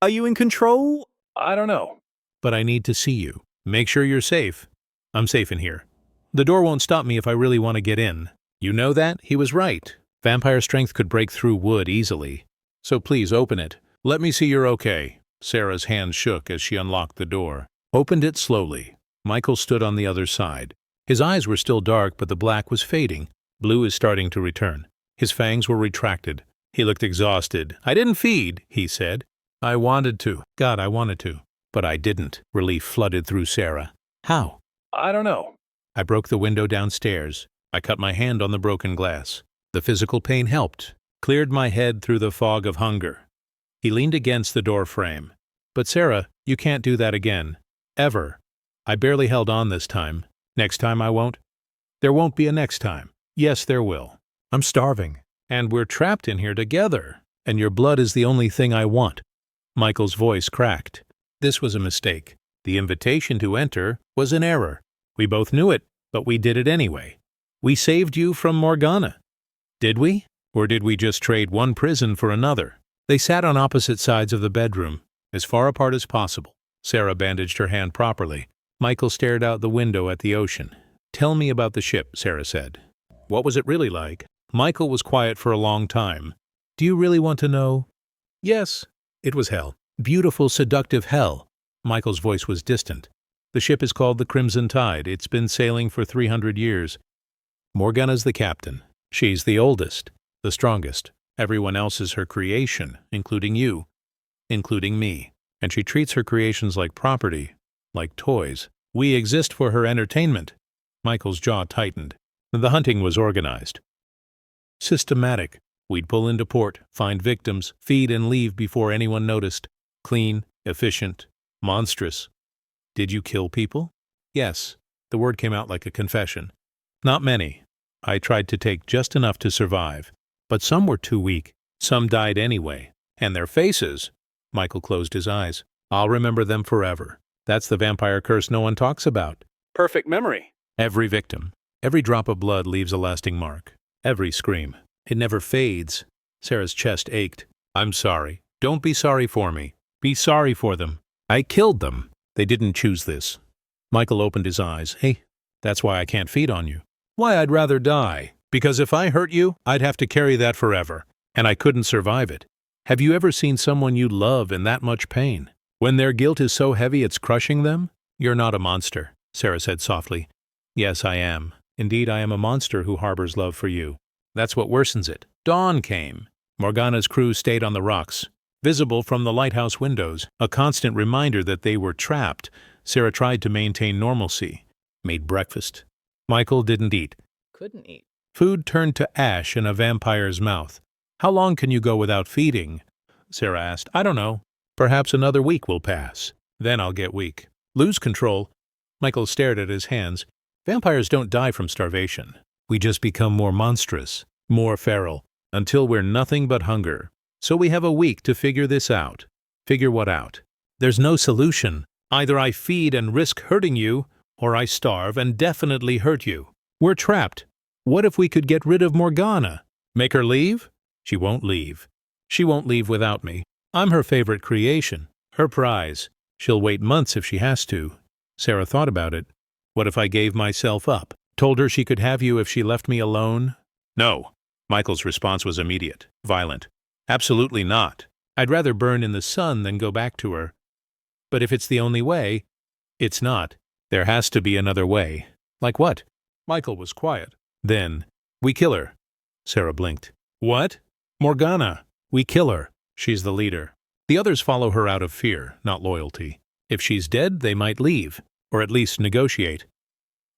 in control? I don't know. But I need to see you. Make sure you're safe. I'm safe in here. The door won't stop me if I really want to get in. You know that? He was right. Vampire strength could break through wood easily. So please open it. Let me see you're okay. Sarah's hand shook as she unlocked the door. Opened it slowly. Michael stood on the other side. His eyes were still dark, but the black was fading. Blue is starting to return. His fangs were retracted. He looked exhausted. I didn't feed, he said. I wanted to. God, I wanted to. But I didn't. Relief flooded through Sarah. How? I don't know. I broke the window downstairs. I cut my hand on the broken glass. The physical pain helped, cleared my head through the fog of hunger. He leaned against the door frame. But Sarah, you can't do that again. Ever. I barely held on this time. Next time I won't. There won't be a next time. Yes, there will. I'm starving. And we're trapped in here together. And your blood is the only thing I want. Michael's voice cracked. This was a mistake. The invitation to enter was an error. We both knew it, but we did it anyway. We saved you from Morgana. Did we? Or did we just trade one prison for another? They sat on opposite sides of the bedroom, as far apart as possible. Sarah bandaged her hand properly. Michael stared out the window at the ocean. Tell me about the ship, Sarah said. What was it really like? Michael was quiet for a long time. Do you really want to know? Yes. It was hell. Beautiful, seductive hell. Michael's voice was distant. The ship is called the Crimson Tide. It's been sailing for 300 years. Morgana's the captain. She's the oldest, the strongest. Everyone else is her creation, including you, including me. And she treats her creations like property, like toys. We exist for her entertainment. Michael's jaw tightened. The hunting was organized. Systematic. We'd pull into port, find victims, feed and leave before anyone noticed. Clean, efficient, monstrous. Did you kill people? Yes. The word came out like a confession. Not many. I tried to take just enough to survive. But some were too weak. Some died anyway. And their faces. Michael closed his eyes. I'll remember them forever. That's the vampire curse no one talks about. Perfect memory. Every victim. Every drop of blood leaves a lasting mark. Every scream. It never fades. Sarah's chest ached. I'm sorry. Don't be sorry for me. Be sorry for them. I killed them. They didn't choose this. Michael opened his eyes. Hey, that's why I can't feed on you. Why I'd rather die. Because if I hurt you, I'd have to carry that forever. And I couldn't survive it. Have you ever seen someone you love in that much pain? When their guilt is so heavy it's crushing them? You're not a monster, Sarah said softly. Yes, I am. Indeed, I am a monster who harbors love for you. That's what worsens it. Dawn came. Morgana's crew stayed on the rocks, visible from the lighthouse windows, a constant reminder that they were trapped. Sarah tried to maintain normalcy. Made breakfast. Michael didn't eat. Couldn't eat. Food turned to ash in a vampire's mouth. How long can you go without feeding? Sarah asked. I don't know. Perhaps another week will pass. Then I'll get weak. Lose control. Michael stared at his hands. Vampires don't die from starvation. We just become more monstrous, more feral, until we're nothing but hunger. So we have a week to figure this out. Figure what out? There's no solution. Either I feed and risk hurting you, or I starve and definitely hurt you. We're trapped. What if we could get rid of Morgana? Make her leave? She won't leave. She won't leave without me. I'm her favorite creation, her prize. She'll wait months if she has to. Sarah thought about it. What if I gave myself up? Told her she could have you if she left me alone? No. Michael's response was immediate, violent. Absolutely not. I'd rather burn in the sun than go back to her. But if it's the only way, it's not. There has to be another way. Like what? Michael was quiet. Then, we kill her. Sarah blinked. What? Morgana. We kill her. She's the leader. The others follow her out of fear, not loyalty. If she's dead, they might leave, or at least negotiate.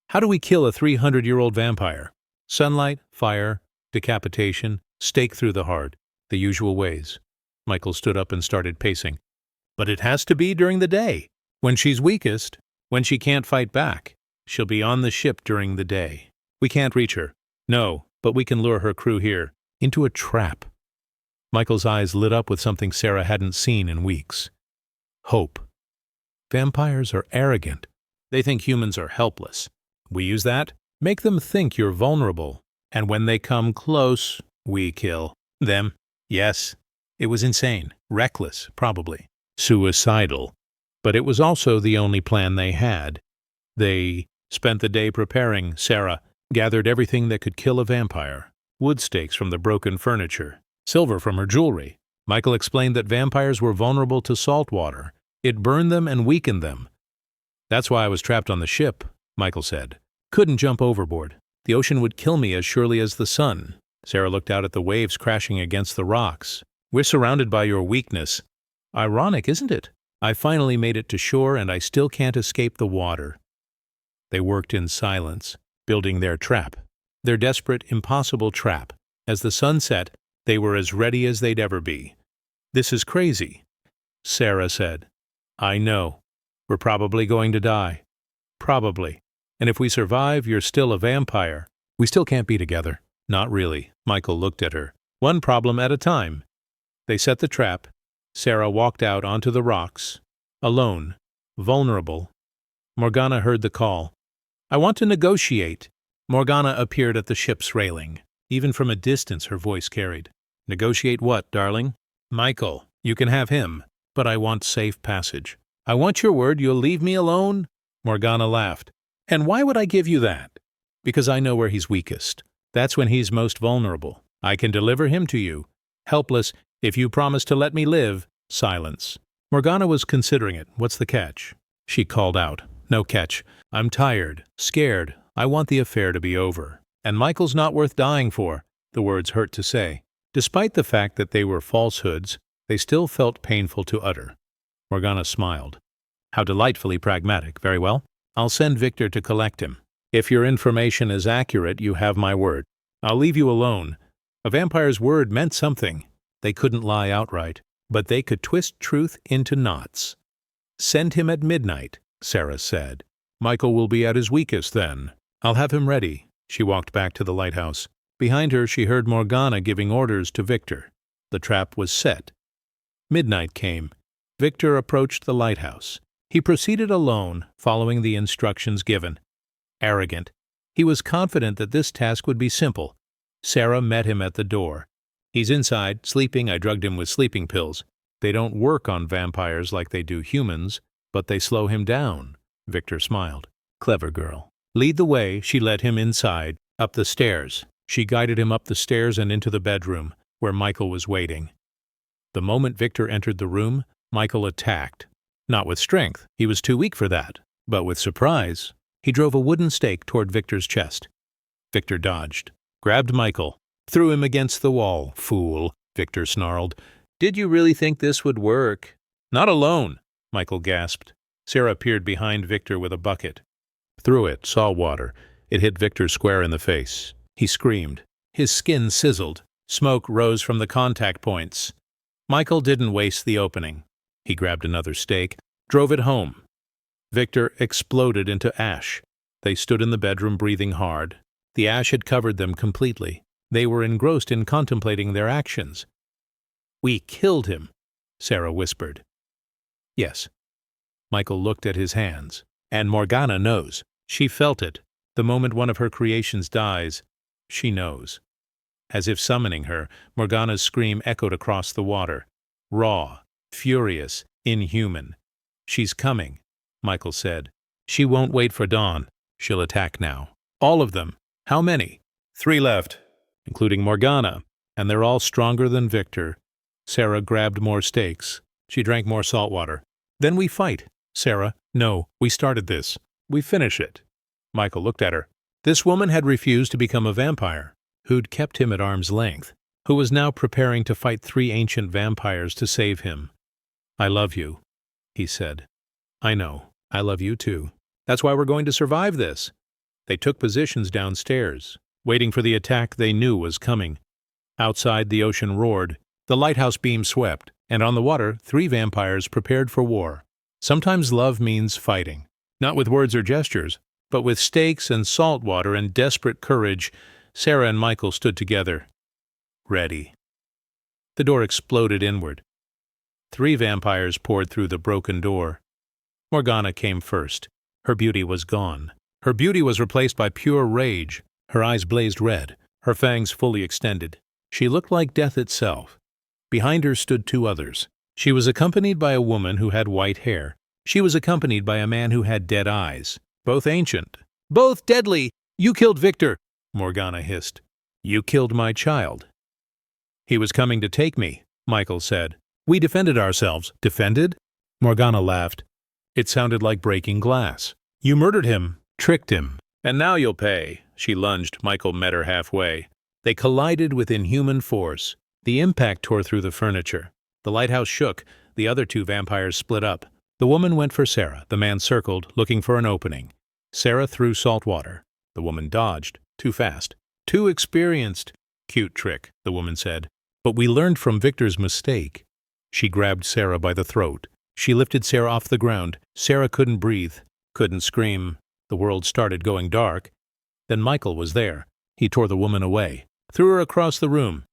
How do we kill a 300-year-old vampire? Sunlight, fire, decapitation, stake through the heart, the usual ways. Michael stood up and started pacing. But it has to be during the day. When she's weakest, when she can't fight back, she'll be on the ship during the day. We can't reach her. No, but we can lure her crew here, into a trap. Michael's eyes lit up with something Sarah hadn't seen in weeks. Hope. Vampires are arrogant. They think humans are helpless. We use that. Make them think you're vulnerable. And when they come close, we kill them. Yes, it was insane. Reckless, probably. Suicidal. But it was also the only plan they had. They spent the day preparing. Sarah, gathered everything that could kill a vampire, wood stakes from the broken furniture, silver from her jewelry. Michael explained that vampires were vulnerable to salt water. It burned them and weakened them. That's why I was trapped on the ship, Michael said. Couldn't jump overboard. The ocean would kill me as surely as the sun. Sarah looked out at the waves crashing against the rocks. We're surrounded by your weakness. Ironic, isn't it? I finally made it to shore and I still can't escape the water. They worked in silence, building their trap. Their desperate, impossible trap. As the sun set, they were as ready as they'd ever be. This is crazy, Sarah said. I know. We're probably going to die. Probably. And if we survive, you're still a vampire. We still can't be together. Not really. Michael looked at her. One problem at a time. They set the trap. Sarah walked out onto the rocks. Alone. Vulnerable. Morgana heard the call. I want to negotiate. Morgana appeared at the ship's railing. Even from a distance her voice carried. Negotiate what, darling? Michael, you can have him, but I want safe passage. I want your word you'll leave me alone? Morgana laughed. And why would I give you that? Because I know where he's weakest. That's when he's most vulnerable. I can deliver him to you. Helpless, if you promise to let me live. Silence. Morgana was considering it. What's the catch? She called out. No catch. I'm tired, scared. I want the affair to be over. And Michael's not worth dying for, the words hurt to say. Despite the fact that they were falsehoods, they still felt painful to utter. Morgana smiled. How delightfully pragmatic. Very well. I'll send Victor to collect him. If your information is accurate, you have my word. I'll leave you alone. A vampire's word meant something. They couldn't lie outright, but they could twist truth into knots. Send him at midnight, Sarah said. Michael will be at his weakest then. I'll have him ready. She walked back to the lighthouse. Behind her, she heard Morgana giving orders to Victor. The trap was set. Midnight came. Victor approached the lighthouse. He proceeded alone, following the instructions given. Arrogant. He was confident that this task would be simple. Sarah met him at the door. He's inside, sleeping. I drugged him with sleeping pills. They don't work on vampires like they do humans, but they slow him down. Victor smiled. Clever girl. Lead the way. She led him inside, up the stairs. She guided him up the stairs and into the bedroom, where Michael was waiting. The moment Victor entered the room, Michael attacked. Not with strength. He was too weak for that. But with surprise. He drove a wooden stake toward Victor's chest. Victor dodged. Grabbed Michael. Threw him against the wall. Fool, Victor snarled. Did you really think this would work? Not alone, Michael gasped. Sarah peered behind Victor with a bucket. Threw it, salt water. It hit Victor square in the face. He screamed. His skin sizzled. Smoke rose from the contact points. Michael didn't waste the opening. He grabbed another stake, drove it home. Victor exploded into ash. They stood in the bedroom breathing hard. The ash had covered them completely. They were engrossed in contemplating their actions. We killed him, Sarah whispered. Yes. Michael looked at his hands. And Morgana knows. She felt it. The moment one of her creations dies, she knows. As if summoning her, Morgana's scream echoed across the water. Raw, furious, inhuman. She's coming, Michael said. She won't wait for dawn. She'll attack now. All of them. How many? 3 left, including Morgana, and they're all stronger than Victor. Sarah grabbed more stakes. She drank more salt water. Then we fight. Sarah, no, we started this. We finish it. Michael looked at her. This woman had refused to become a vampire, who'd kept him at arm's length, who was now preparing to fight 3 ancient vampires to save him. I love you, he said. I know. I love you too. That's why we're going to survive this. They took positions downstairs, waiting for the attack they knew was coming. Outside, the ocean roared. The lighthouse beam swept, and on the water, 3 vampires prepared for war. Sometimes love means fighting, not with words or gestures, but with stakes and salt water and desperate courage. Sarah and Michael stood together. Ready. The door exploded inward. 3 vampires poured through the broken door. Morgana came first. Her beauty was gone. Her beauty was replaced by pure rage. Her eyes blazed red, her fangs fully extended. She looked like death itself. Behind her stood 2 others. She was accompanied by a woman who had white hair. She was accompanied by a man who had dead eyes. Both ancient. Both deadly! You killed Victor, Morgana hissed. You killed my child. He was coming to take me, Michael said. We defended ourselves. Defended? Morgana laughed. It sounded like breaking glass. You murdered him, tricked him. And now you'll pay. She lunged. Michael met her halfway. They collided with inhuman force. The impact tore through the furniture. The lighthouse shook. The other two vampires split up. The woman went for Sarah. The man circled, looking for an opening. Sarah threw salt water. The woman dodged. Too fast. Too experienced. Cute trick, the woman said. But we learned from Victor's mistake. She grabbed Sarah by the throat. She lifted Sarah off the ground. Sarah couldn't breathe, couldn't scream. The world started going dark. Then Michael was there. He tore the woman away, threw her across the room.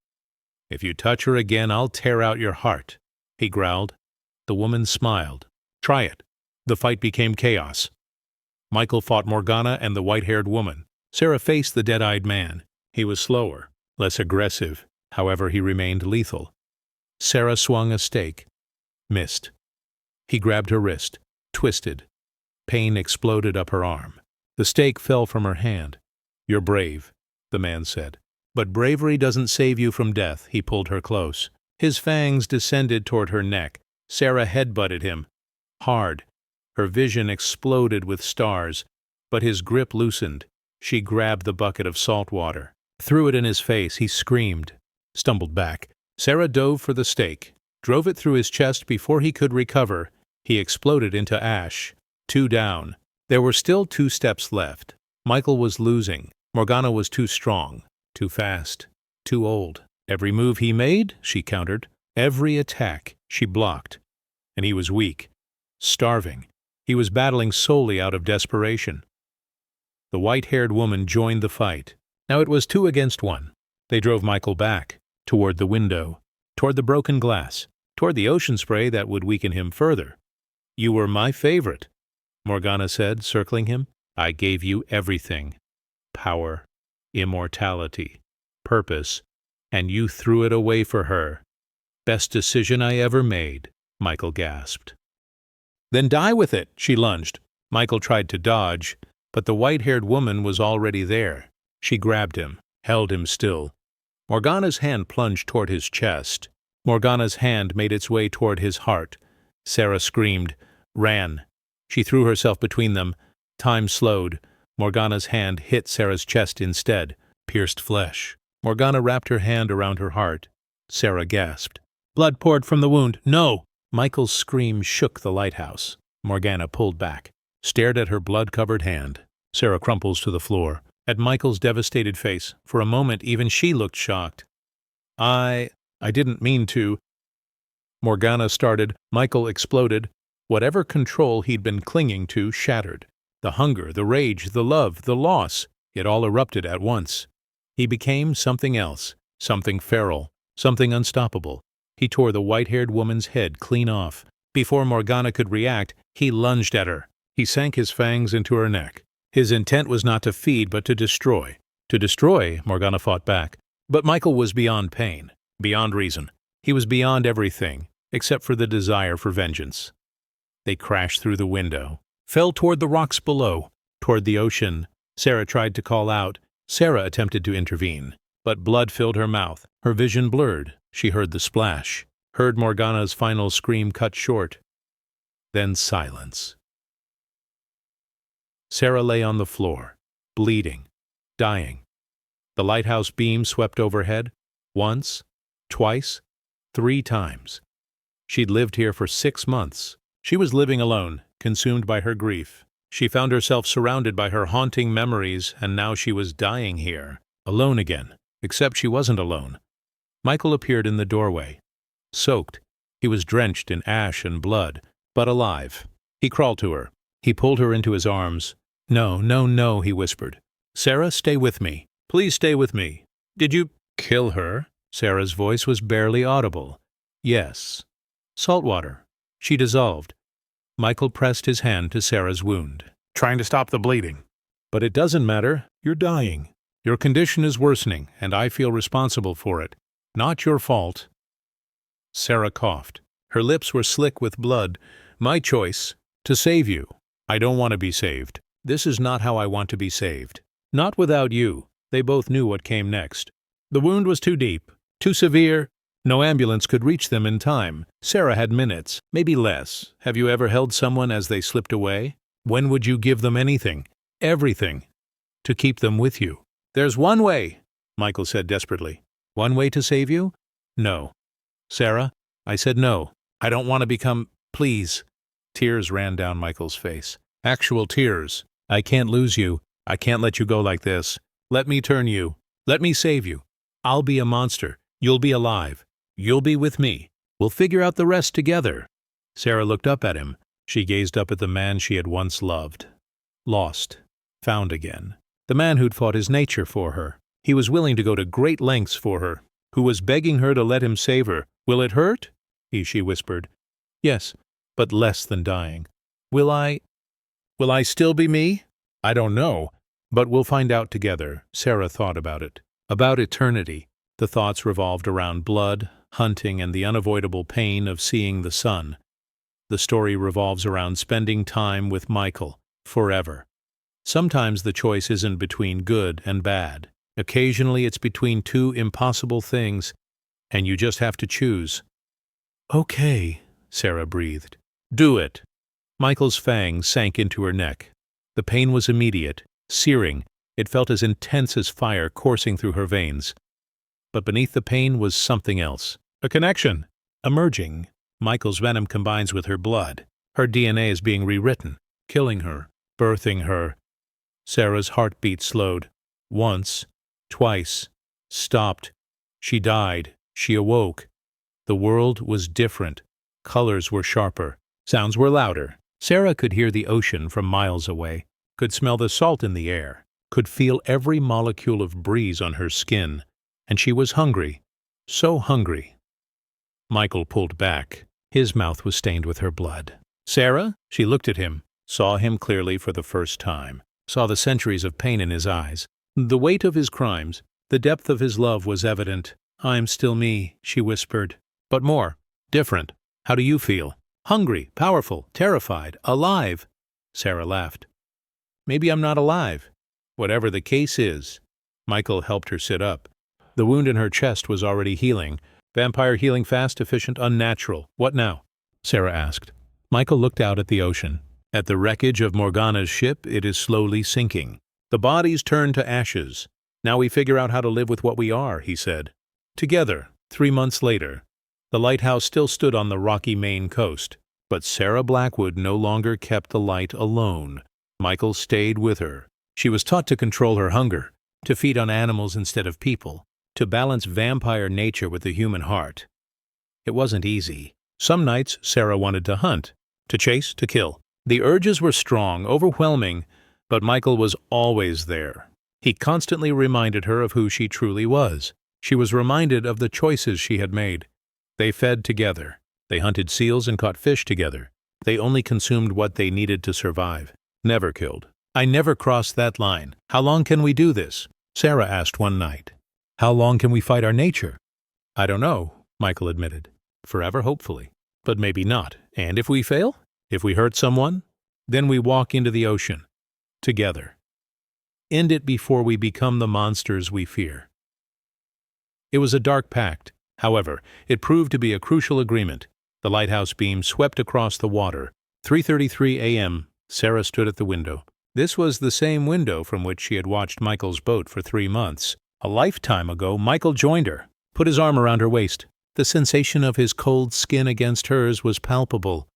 If you touch her again, I'll tear out your heart, he growled. The woman smiled. Try it. The fight became chaos. Michael fought Morgana and the white-haired woman. Sarah faced the dead-eyed man. He was slower, less aggressive. However, he remained lethal. Sarah swung a stake. Missed. He grabbed her wrist. Twisted. Pain exploded up her arm. The stake fell from her hand. You're brave, the man said. But bravery doesn't save you from death. He pulled her close. His fangs descended toward her neck. Sarah headbutted him. Hard. Her vision exploded with stars, but his grip loosened. She grabbed the bucket of salt water. Threw it in his face. He screamed. Stumbled back. Sarah dove for the stake. Drove it through his chest before he could recover. He exploded into ash. 2 down. There were still 2 steps left. Michael was losing. Morgana was too strong. Too fast. Too old. Every move he made, she countered. Every attack, she blocked. And he was weak. Starving. He was battling solely out of desperation. The white-haired woman joined the fight. Now it was 2 against 1. They drove Michael back, toward the window, toward the broken glass, toward the ocean spray that would weaken him further. You were my favorite, Morgana said, circling him. I gave you everything. Power, immortality, purpose, and you threw it away for her. Best decision I ever made, Michael gasped. Then die with it, she lunged. Michael tried to dodge, but the white-haired woman was already there. She grabbed him, held him still. Morgana's hand plunged toward his chest. Morgana's hand made its way toward his heart. Sarah screamed, ran. She threw herself between them. Time slowed. Morgana's hand hit Sarah's chest instead, pierced flesh. Morgana wrapped her hand around her heart. Sarah gasped. Blood poured from the wound. No! Michael's scream shook the lighthouse. Morgana pulled back, stared at her blood-covered hand. Sarah crumples to the floor. At Michael's devastated face, for a moment even she looked shocked. I didn't mean to. Morgana started. Michael exploded. Whatever control he'd been clinging to shattered. The hunger, the rage, the love, the loss, it all erupted at once. He became something else, something feral, something unstoppable. He tore the white-haired woman's head clean off. Before Morgana could react, he lunged at her. He sank his fangs into her neck. His intent was not to feed, but to destroy. To destroy, Morgana fought back. But Michael was beyond pain, beyond reason. He was beyond everything, except for the desire for vengeance. They crashed through the window, fell toward the rocks below, toward the ocean. Sarah tried to call out. Sarah attempted to intervene, but blood filled her mouth. Her vision blurred. She heard the splash, heard Morgana's final scream cut short. Then silence. Sarah lay on the floor, bleeding, dying. The lighthouse beam swept overhead, once, twice, 3 times. She'd lived here for 6 months. She was living alone, consumed by her grief. She found herself surrounded by her haunting memories, and now she was dying here, alone again, except she wasn't alone. Michael appeared in the doorway. Soaked, he was drenched in ash and blood, but alive. He crawled to her. He pulled her into his arms. No, no, no, he whispered. Sarah, stay with me. Please stay with me. Did you kill her? Sarah's voice was barely audible. Yes. Salt water. She dissolved. Michael pressed his hand to Sarah's wound. Trying to stop the bleeding. But it doesn't matter. You're dying. Your condition is worsening, and I feel responsible for it. Not your fault. Sarah coughed. Her lips were slick with blood. My choice. To save you. I don't want to be saved. This is not how I want to be saved. Not without you. They both knew what came next. The wound was too deep, too severe. No ambulance could reach them in time. Sarah had minutes, maybe less. Have you ever held someone as they slipped away? When would you give them anything, everything, to keep them with you? There's one way, Michael said desperately. One way to save you? No. Sarah, I said no. I don't want to become… Please. Tears ran down Michael's face. Actual tears. I can't lose you. I can't let you go like this. Let me turn you. Let me save you. I'll be a monster. You'll be alive. You'll be with me. We'll figure out the rest together. Sarah looked up at him. She gazed up at the man she had once loved. Lost. Found again. The man who'd fought his nature for her. He was willing to go to great lengths for her. Who was begging her to let him save her. Will it hurt? She whispered. Yes, but less than dying. Will I still be me? I don't know. But we'll find out together. Sarah thought about it. About eternity. The thoughts revolved around blood, hunting, and the unavoidable pain of seeing the sun. The story revolves around spending time with Michael, forever. Sometimes the choice isn't between good and bad. Occasionally it's between two impossible things, and you just have to choose. Okay, Sarah breathed. Do it. Michael's fangs sank into her neck. The pain was immediate, searing. It felt as intense as fire coursing through her veins. But beneath the pain was something else. A connection. Emerging. Michael's venom combines with her blood. Her DNA is being rewritten, killing her, birthing her. Sarah's heartbeat slowed. Once, twice, stopped. She died. She awoke. The world was different. Colors were sharper. Sounds were louder. Sarah could hear the ocean from miles away, could smell the salt in the air, could feel every molecule of breeze on her skin. And she was hungry. So hungry. Michael pulled back. His mouth was stained with her blood. Sarah? She looked at him, saw him clearly for the first time, saw the centuries of pain in his eyes. The weight of his crimes, the depth of his love was evident. I'm still me, she whispered. But more. Different. How do you feel? Hungry, powerful, terrified, alive. Sarah laughed. Maybe I'm not alive. Whatever the case is. Michael helped her sit up. The wound in her chest was already healing. Vampire healing fast, efficient, unnatural. What now? Sarah asked. Michael looked out at the ocean. At the wreckage of Morgana's ship, it is slowly sinking. The bodies turn to ashes. Now we figure out how to live with what we are, he said. Together, 3 months later. The lighthouse still stood on the rocky Maine coast, but Sarah Blackwood no longer kept the light alone. Michael stayed with her. She was taught to control her hunger, to feed on animals instead of people, to balance vampire nature with the human heart. It wasn't easy. Some nights Sarah wanted to hunt, to chase, to kill. The urges were strong, overwhelming, but Michael was always there. He constantly reminded her of who she truly was. She was reminded of the choices she had made. They fed together. They hunted seals and caught fish together. They only consumed what they needed to survive. Never killed. I never crossed that line. How long can we do this? Sarah asked one night. How long can we fight our nature? I don't know, Michael admitted. Forever, hopefully. But maybe not. And if we fail? If we hurt someone? Then we walk into the ocean. Together. End it before we become the monsters we fear. It was a dark pact. However, it proved to be a crucial agreement. The lighthouse beam swept across the water. 3:33 a.m. Sarah stood at the window. This was the same window from which she had watched Michael's boat for 3 months. A lifetime ago, Michael joined her, put his arm around her waist. The sensation of his cold skin against hers was palpable.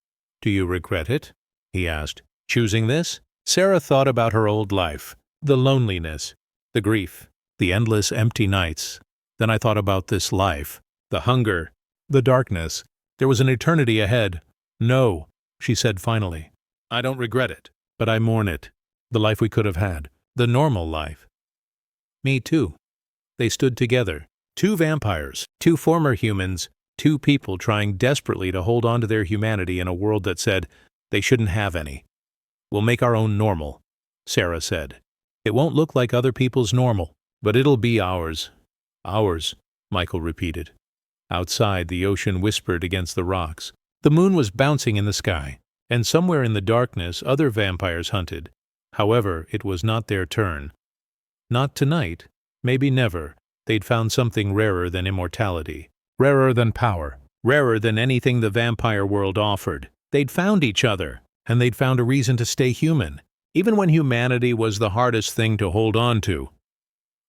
Do you regret it? He asked. Choosing this? Sarah thought about her old life, the loneliness, the grief, the endless empty nights. Then I thought about this life, the hunger, the darkness. There was an eternity ahead. No, she said finally. I don't regret it, but I mourn it. The life we could have had, the normal life. Me too. They stood together. 2 vampires, 2 former humans, 2 people trying desperately to hold on to their humanity in a world that said they shouldn't have any. We'll make our own normal, Sarah said. It won't look like other people's normal, but it'll be ours. Ours, Michael repeated. Outside, the ocean whispered against the rocks. The moon was bouncing in the sky, and somewhere in the darkness other vampires hunted. However, it was not their turn. Not tonight, maybe never. They'd found something rarer than immortality, rarer than power, rarer than anything the vampire world offered. They'd found each other, and they'd found a reason to stay human, even when humanity was the hardest thing to hold on to.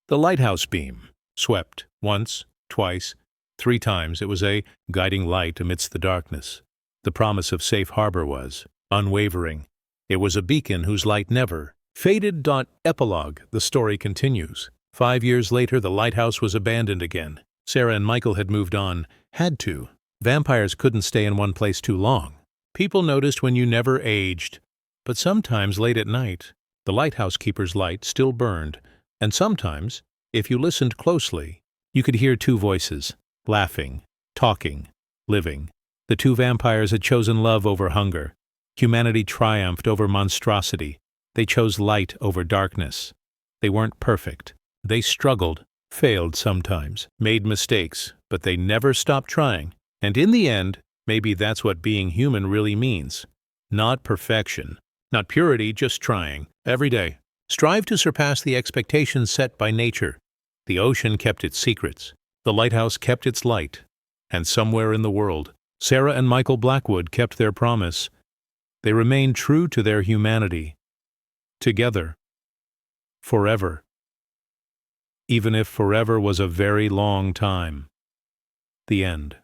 The lighthouse beam swept once, twice, 3 times. It was a guiding light amidst the darkness. The promise of safe harbor was unwavering. It was a beacon whose light never faded. Epilogue. The story continues. 5 years later, the lighthouse was abandoned again. Sarah and Michael had moved on. Had to. Vampires couldn't stay in one place too long. People noticed when you never aged. But sometimes late at night, the lighthouse keeper's light still burned. And sometimes, if you listened closely, you could hear 2 voices, laughing, talking, living. The 2 vampires had chosen love over hunger. Humanity triumphed over monstrosity. They chose light over darkness. They weren't perfect. They struggled, failed sometimes, made mistakes, but they never stopped trying. And in the end, maybe that's what being human really means. Not perfection, not purity, just trying, every day. Strive to surpass the expectations set by nature. The ocean kept its secrets. The lighthouse kept its light. And somewhere in the world, Sarah and Michael Blackwood kept their promise. They remained true to their humanity. Together. Forever. Even if forever was a very long time. The end.